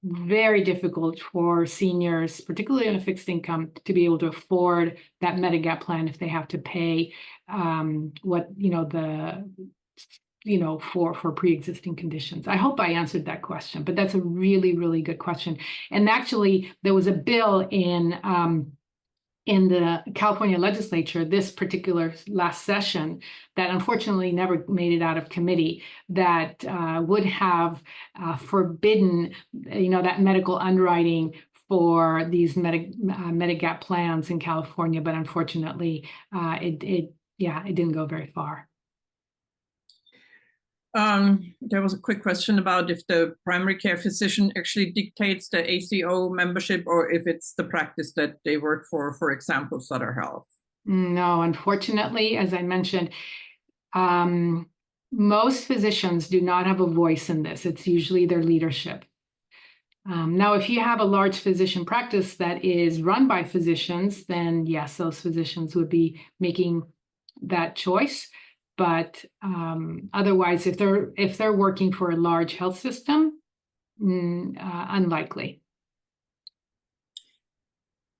very difficult for seniors, particularly on a fixed income, to be able to afford that Medigap plan if they have to pay for pre-existing conditions. I hope I answered that question, but that's a really, really good question. And actually, there was a bill in the California legislature this particular last session that unfortunately never made it out of committee, that would have forbidden that medical underwriting for these Medigap plans in California, but unfortunately it didn't go very far. There was a quick question about if the primary care physician actually dictates the ACO membership, or if it's the practice that they work for example, Sutter Health. No, unfortunately, as I mentioned, most physicians do not have a voice in this. It's usually their leadership. Now, if you have a large physician practice that is run by physicians, then yes, those physicians would be making that choice. But otherwise, if they're working for a large health system, unlikely.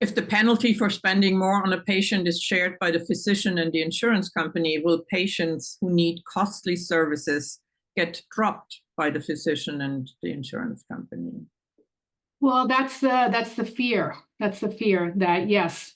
If the penalty for spending more on a patient is shared by the physician and the insurance company, will patients who need costly services get dropped by the physician and the insurance company? Well, that's the fear. That's the fear that, yes.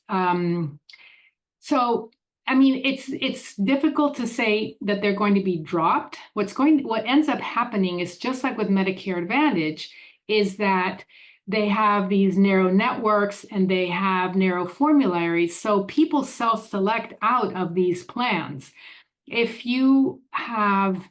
So, I mean, it's difficult to say that they're going to be dropped. What ends up happening is, just like with Medicare Advantage, is that they have these narrow networks and they have narrow formularies. So people self-select out of these plans. If you have,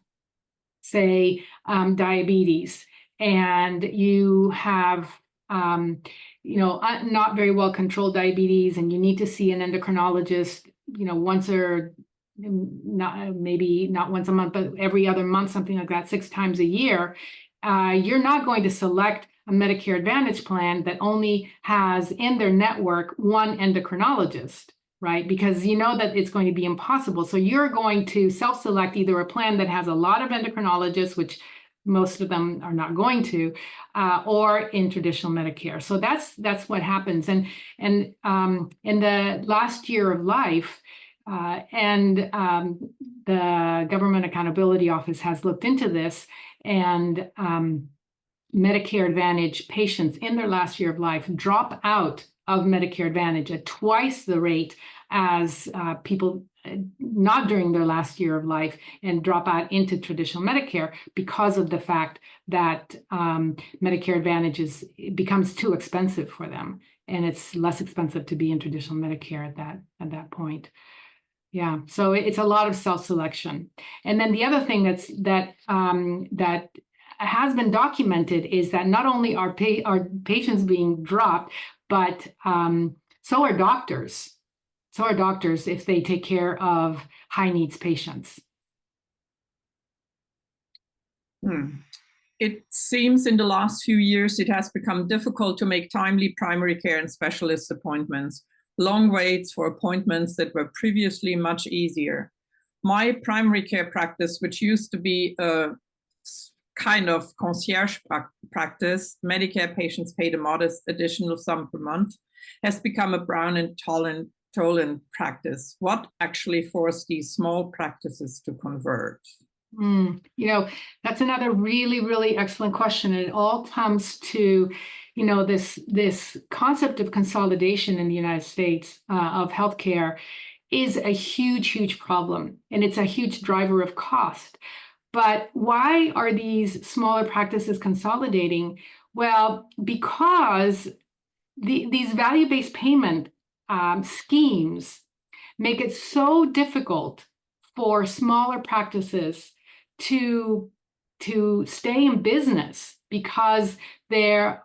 say, diabetes, and you have, not very well controlled diabetes, and you need to see an endocrinologist, once or maybe not once a month, but every other month, something like that, 6 times a year, you're not going to select a Medicare Advantage plan that only has in their network one endocrinologist, right? Because you know that it's going to be impossible. So you're going to self-select either a plan that has a lot of endocrinologists, which most of them are not going to, or in traditional Medicare. So that's what happens. And in the last year of life, the Government Accountability Office has looked into this, and Medicare Advantage patients in their last year of life drop out of Medicare Advantage at twice the rate as people not during their last year of life, and drop out into traditional Medicare because of the fact that Medicare Advantage becomes too expensive for them, and it's less expensive to be in traditional Medicare at that point. Yeah, so it's a lot of self-selection. And then the other thing that has been documented is that not only are patients being dropped, but so are doctors. So are doctors if they take care of high needs patients. It seems in the last few years it has become difficult to make timely primary care and specialist appointments. Long waits for appointments that were previously much easier. My primary care practice, which used to be a kind of concierge practice, Medicare patients paid a modest additional sum per month, has become a brown and tolerant practice. What actually forced these small practices to convert? That's another really, really excellent question. And it all comes to, this concept of consolidation in the United States of healthcare is a huge, huge problem. And it's a huge driver of cost. But why are these smaller practices consolidating? Well, because these value-based payment schemes make it so difficult for smaller practices to stay in business, because there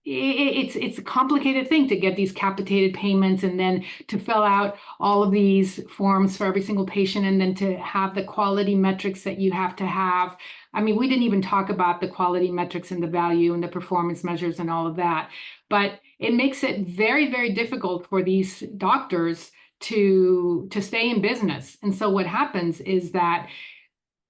it's a complicated thing to get these capitated payments, and then to fill out all of these forms for every single patient, and then to have the quality metrics that you have to have. I mean, we didn't even talk about the quality metrics and the value and the performance measures and all of that, but it makes it very, very difficult for these doctors to stay in business. And so what happens is that,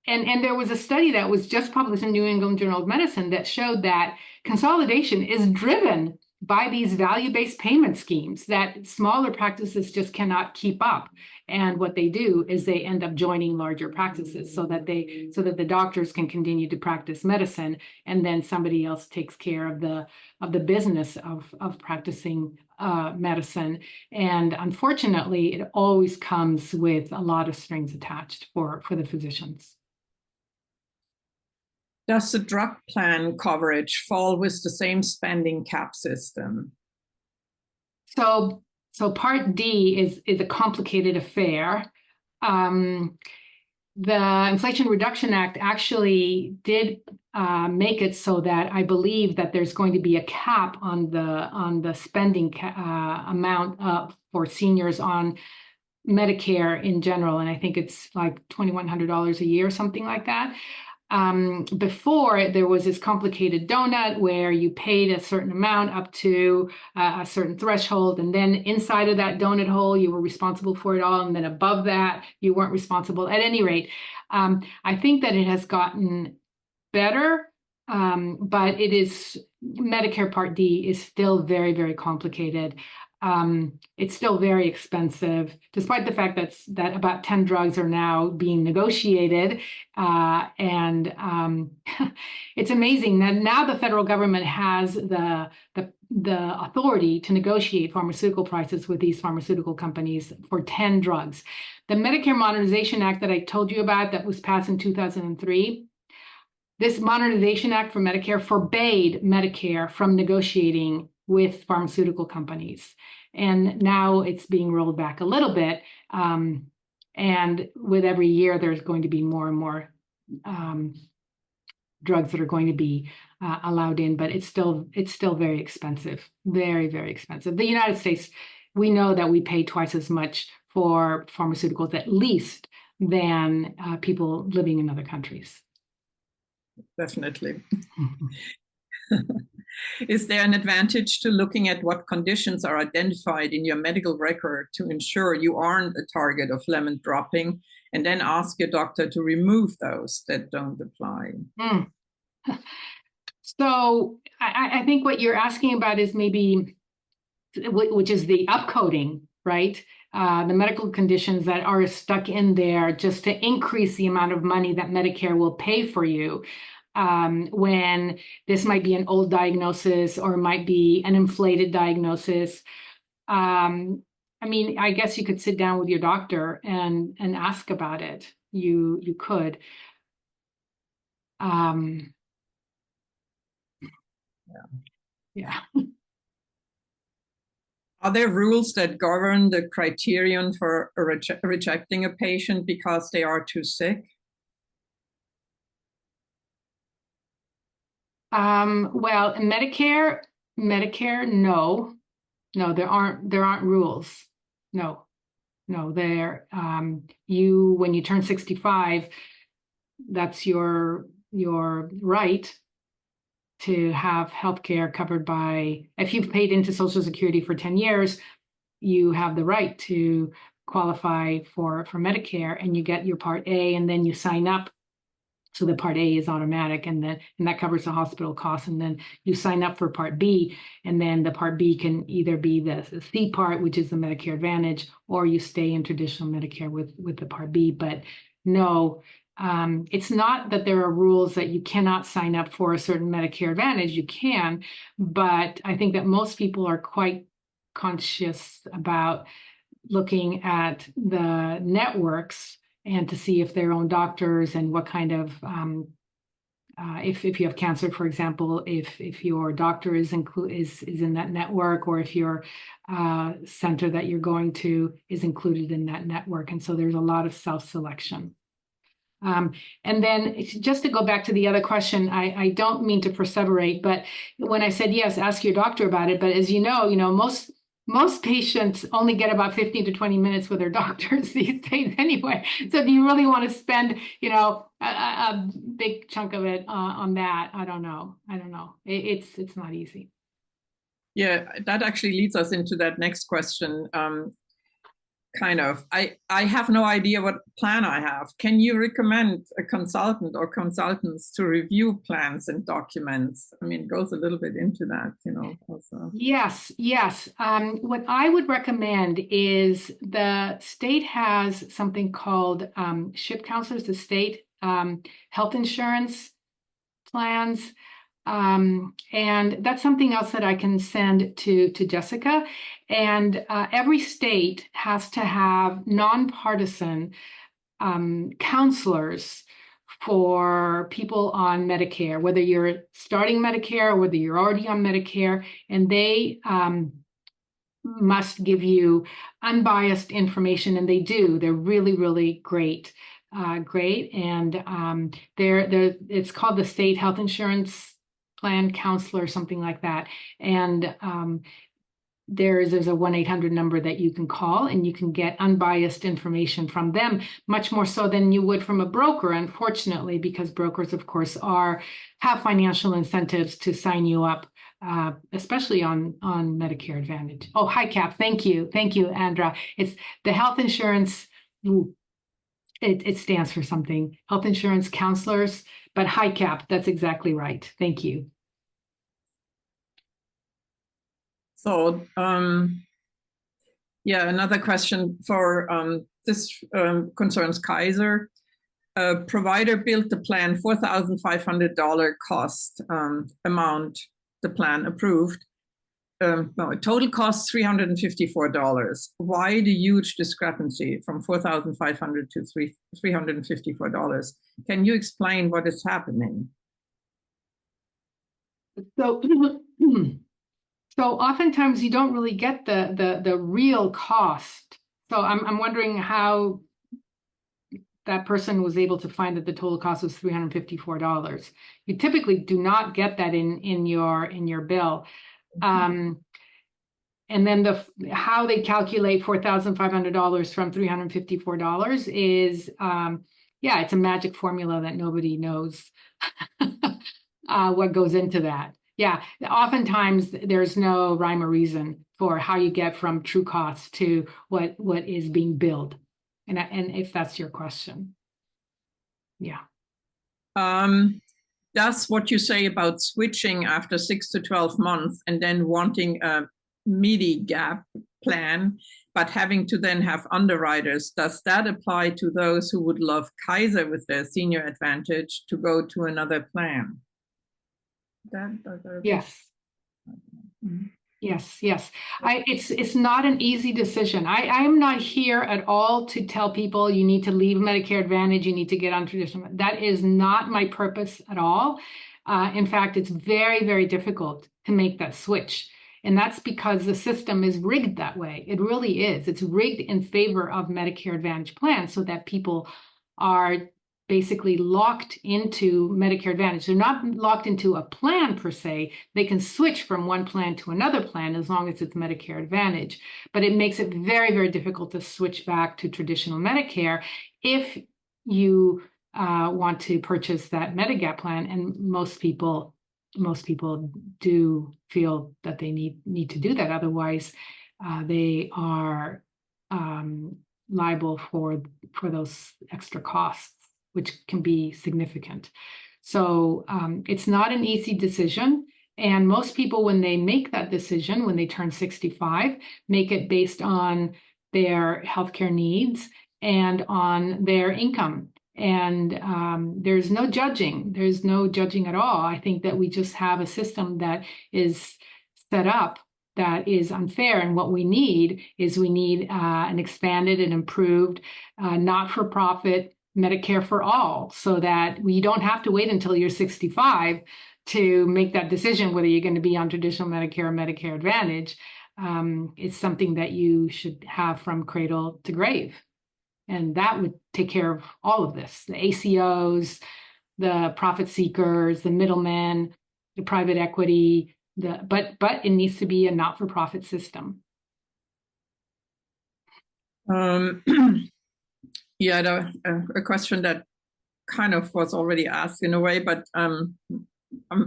and there was a study that was just published in New England Journal of Medicine that showed that consolidation is driven by these value-based payment schemes that smaller practices just cannot keep up. And what they do is they end up joining larger practices so that the doctors can continue to practice medicine, and then somebody else takes care of the business of practicing medicine. And unfortunately, it always comes with a lot of strings attached for the physicians. Does the drug plan coverage fall with the same spending cap system? So Part D is a complicated affair. The Inflation Reduction Act actually did make it so that I believe that there's going to be a cap on the spending amount for seniors on Medicare in general, and I think it's like $2,100 a year, something like that. Before, there was this complicated donut where you paid a certain amount up to a certain threshold, and then inside of that donut hole, you were responsible for it all, and then above that, you weren't responsible. At any rate, I think that it has gotten better, but Medicare Part D is still very, very complicated. It's still very expensive, despite the fact that about 10 drugs are now being negotiated. And it's amazing that now the federal government has the authority to negotiate pharmaceutical prices with these pharmaceutical companies for 10 drugs. The Medicare Modernization Act that I told you about, that was passed in 2003, this Modernization Act for Medicare forbade Medicare from negotiating with pharmaceutical companies. And now it's being rolled back a little bit. And with every year, there's going to be more and more drugs that are going to be allowed in, but it's still very expensive, very, very expensive. The United States, we know that we pay twice as much for pharmaceuticals at least than people living in other countries. Definitely. Is there an advantage to looking at what conditions are identified in your medical record to ensure you aren't a target of lemon dropping, and then ask your doctor to remove those that don't apply? So I think what you're asking about is maybe, which is the upcoding, right? The medical conditions that are stuck in there just to increase the amount of money that Medicare will pay for you. When this might be an old diagnosis or might be an inflated diagnosis. I mean, I guess you could sit down with your doctor and ask about it. You could. Yeah. Are there rules that govern the criterion for rejecting a patient because they are too sick? Well, in Medicare, no, there aren't rules. No, there, when you turn 65, that's your right to have healthcare covered by, if you've paid into Social Security for 10 years, you have the right to qualify for Medicare, and you get your Part A, and then you sign up. So the Part A is automatic, and that covers the hospital costs. And then you sign up for Part B, and then the Part B can either be the C part, which is the Medicare Advantage, or you stay in traditional Medicare with the Part B. But no, it's not that there are rules that you cannot sign up for a certain Medicare Advantage. You can, but I think that most people are quite conscious about looking at the networks and to see if their own doctors and what kind of, if you have cancer, for example, if your doctor is in that network, or if your center that you're going to is included in that network. And so there's a lot of self-selection. And then just to go back to the other question, I don't mean to perseverate, but when I said, yes, ask your doctor about it. But as you know, most patients only get about 15 to 20 minutes with their doctors these days anyway. So do you really want to spend, a big chunk of it on that? I don't know. It's not easy. Yeah, that actually leads us into that next question. I have no idea what plan I have. Can you recommend a consultant or consultants to review plans and documents? I mean, it goes a little bit into that, also. Yes. What I would recommend is the state has something called SHIP counselors, the state health insurance plans. And that's something else that I can send to Jessica. And every state has to have nonpartisan counselors for people on Medicare, whether you're starting Medicare or whether you're already on Medicare, and they must give you unbiased information, and they do. They're really, really great. And it's called the State Health Insurance Plan Counselor, something like that. And there's a 1-800 number that you can call, and you can get unbiased information from them, much more so than you would from a broker, unfortunately, because brokers, of course, have financial incentives to sign you up, especially on Medicare Advantage. Oh, HICAP. Thank you, Andra. It's the health insurance. It stands for something. Health insurance counselors, but HICAP. That's exactly right. Thank you. So, another question for this concerns Kaiser. A provider built the plan $4,500 cost amount, the plan approved. Total cost $354. Why the huge discrepancy from $4,500 to $354? Can you explain what is happening? So, so oftentimes you don't really get the real cost. So I'm wondering how that person was able to find that the total cost was $354. You typically do not get that in your bill. And then how they calculate $4,500 from $354 is, yeah, it's a magic formula that nobody knows what goes into that. Yeah, oftentimes there's no rhyme or reason for how you get from true cost to what is being billed. And if that's your question. Yeah. That's what you say about switching after 6 to 12 months and then wanting a meaty gap plan, but having to then have underwriters. Does that apply to those who would love Kaiser with their senior advantage to go to another plan? Yes. Yes, yes. It's not an easy decision. I'm not here at all to tell people you need to leave Medicare Advantage, you need to get on traditional. That is not my purpose at all. In fact, it's very, very difficult to make that switch. And that's because the system is rigged that way. It really is. It's rigged in favor of Medicare Advantage plans so that people are basically locked into Medicare Advantage. They're not locked into a plan per se. They can switch from one plan to another plan as long as it's Medicare Advantage. But it makes it very, very difficult to switch back to traditional Medicare if you want to purchase that Medigap plan. And most people do feel that they need to do that. Otherwise, they are liable for those extra costs, which can be significant. So it's not an easy decision. And most people, when they make that decision, when they turn 65, make it based on their healthcare needs and on their income. And there's no judging. There's no judging at all. I think that we just have a system that is set up that is unfair. And what we need is an expanded and improved not-for-profit Medicare for all, so that we don't have to wait until you're 65 to make that decision whether you're going to be on traditional Medicare or Medicare Advantage. It's something that you should have from cradle to grave. And that would take care of all of this, the ACOs, the profit seekers, the middlemen, the private equity, but it needs to be a not-for-profit system. Yeah, a question that kind of was already asked in a way, but I'm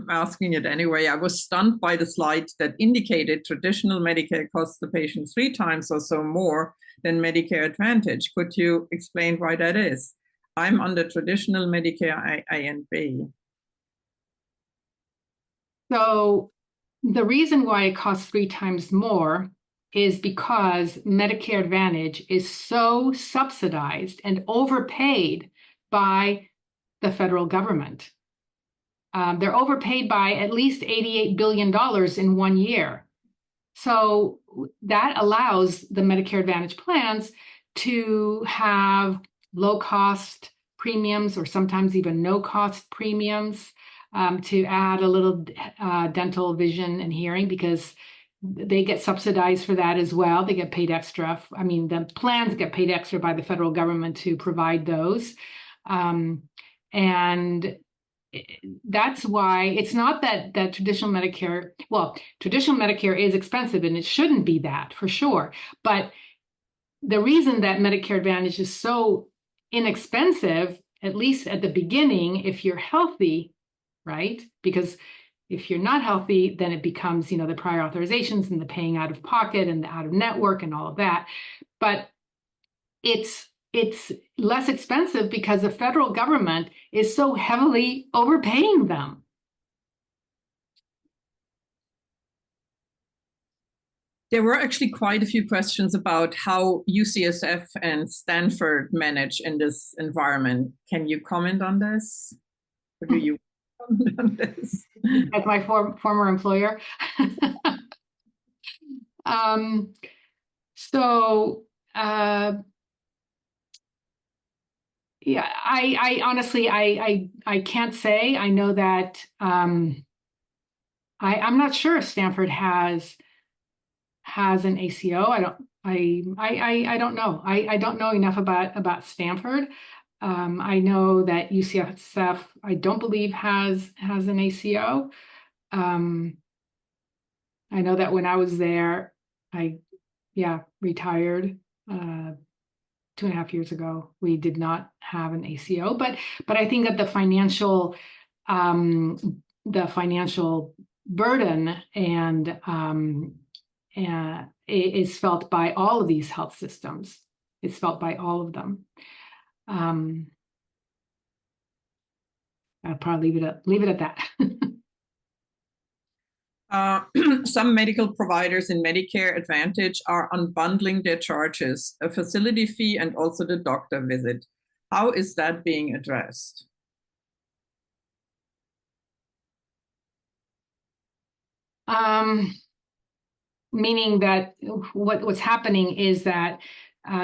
asking it anyway. I was stunned by the slide that indicated traditional Medicare costs the patient 3 times or so more than Medicare Advantage. Could you explain why that is? I'm under traditional Medicare A and B. So the reason why it costs 3 times more is because Medicare Advantage is so subsidized and overpaid by the federal government. They're overpaid by at least $88 billion in 1 year. So that allows the Medicare Advantage plans to have low-cost premiums or sometimes even no-cost premiums, to add a little dental, vision, and hearing, because they get subsidized for that as well. They get paid extra. I mean, the plans get paid extra by the federal government to provide those. And that's why it's not that traditional Medicare, well, traditional Medicare is expensive and it shouldn't be that for sure. But the reason that Medicare Advantage is so inexpensive, at least at the beginning, if you're healthy, right? Because if you're not healthy, then it becomes, the prior authorizations and the paying out of pocket and the out of network and all of that. But it's less expensive because the federal government is so heavily overpaying them. There were actually quite a few questions about how UCSF and Stanford manage in this environment. Can you comment on this? Or do you comment on this? As my former employer. Yeah, I honestly, I can't say. I know that I'm not sure if Stanford has an ACO. I don't know. I don't know enough about Stanford. I know that UCSF, I don't believe has an ACO. I know that when I was there, I retired 2.5 years ago. We did not have an ACO, but I think that the financial burden and is felt by all of these health systems. It's felt by all of them. I'll probably leave it at that. Some medical providers in Medicare Advantage are unbundling their charges, a facility fee and also the doctor visit. How is that being addressed? Meaning that what's happening is that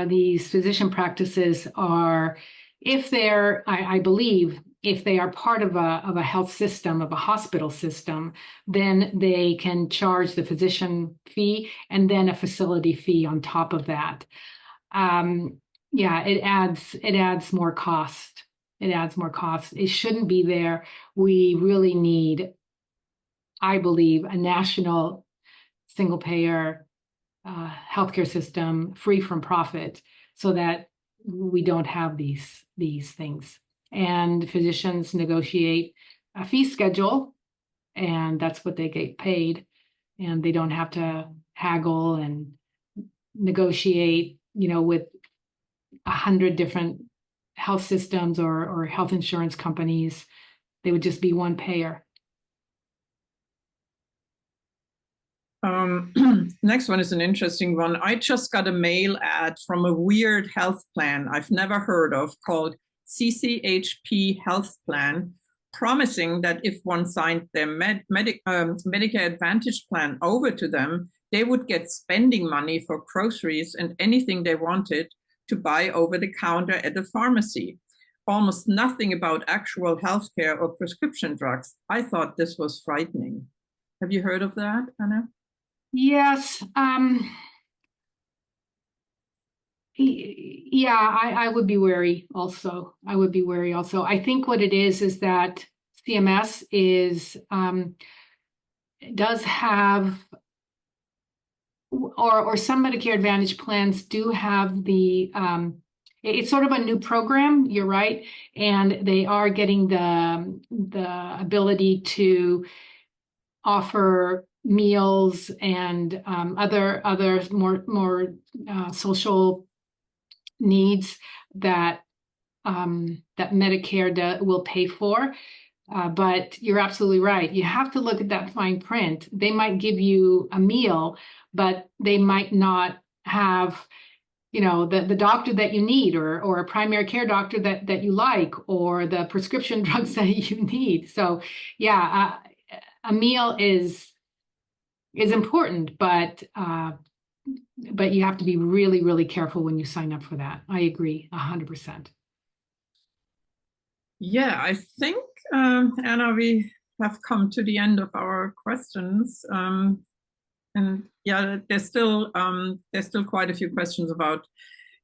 these physician practices are, if they're, I believe, if they are part of a health system, of a hospital system, then they can charge the physician fee and then a facility fee on top of that. It adds more cost. It adds more cost. It shouldn't be there. We really need, I believe, a national single payer healthcare system free from profit, so that we don't have these things. And physicians negotiate a fee schedule, and that's what they get paid. And they don't have to haggle and negotiate, with 100 different health systems or health insurance companies. They would just be one payer. Next one is an interesting one. I just got a mail ad from a weird health plan I've never heard of called CCHP Health Plan, promising that if one signed their Medicare Advantage plan over to them, they would get spending money for groceries and anything they wanted to buy over the counter at the pharmacy. Almost nothing about actual healthcare or prescription drugs. I thought this was frightening. Have you heard of that, Anna? Yes. I would be wary also. I think what it is that CMS does have, or some Medicare Advantage plans do have it's sort of a new program, you're right, and they are getting the ability to offer meals and other more social needs that Medicare will pay for. But you're absolutely right. You have to look at that fine print. They might give you a meal, but they might not have, the doctor that you need, or a primary care doctor that you like, or the prescription drugs that you need. So yeah, a meal is important, but you have to be really, really careful when you sign up for that. I agree 100%. Yeah, I think, Anna, we have come to the end of our questions. And yeah, there's still quite a few questions about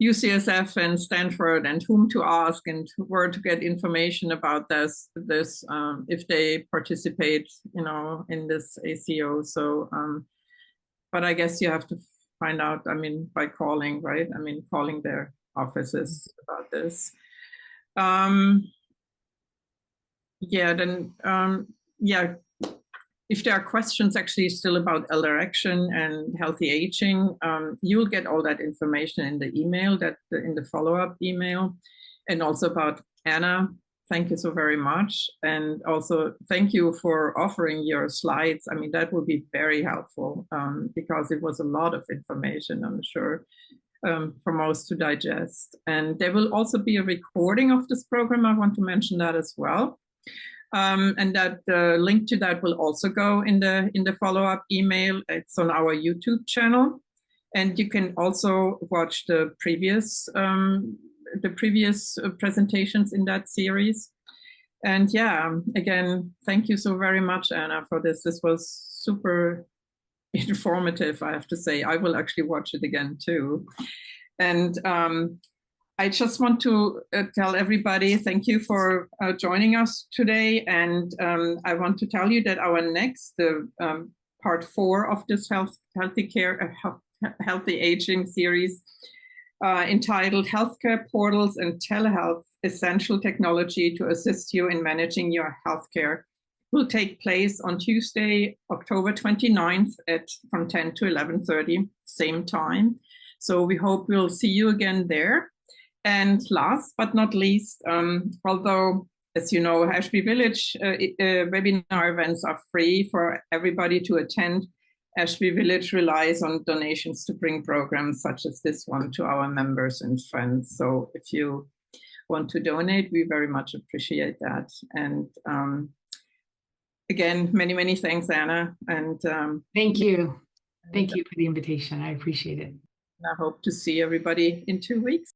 UCSF and Stanford and whom to ask and where to get information about this if they participate, in this ACO. So, but I guess you have to find out, by calling, right? Calling their offices about this. If there are questions actually still about elder action and healthy aging, you'll get all that information in the email, in the follow-up email, and also about Anna. Thank you so very much. And also thank you for offering your slides. That will be very helpful because it was a lot of information, I'm sure, for most to digest. And there will also be a recording of this program. I want to mention that as well. And that link to that will also go in the follow-up email. It's on our YouTube channel, and you can also watch the previous presentations in that series. And yeah, again, thank you so very much, Anna, for this. This was super informative, I have to say. I will actually watch it again too. And I just want to tell everybody thank you for joining us today. And I want to tell you that our next part 4 of this healthy aging series entitled Healthcare Portals and Telehealth Essential Technology to Assist You in Managing Your Healthcare will take place on Tuesday, October 29th from 10 to 11:30, same time. So we hope we'll see you again there. And last but not least, although, as you know, Ashby Village webinar events are free for everybody to attend, Ashby Village relies on donations to bring programs such as this one to our members and friends. So if you want to donate, we very much appreciate that. And again, many, many thanks, Anna. And Thank you. Thank you for the invitation. I appreciate it. I hope to see everybody in 2 weeks.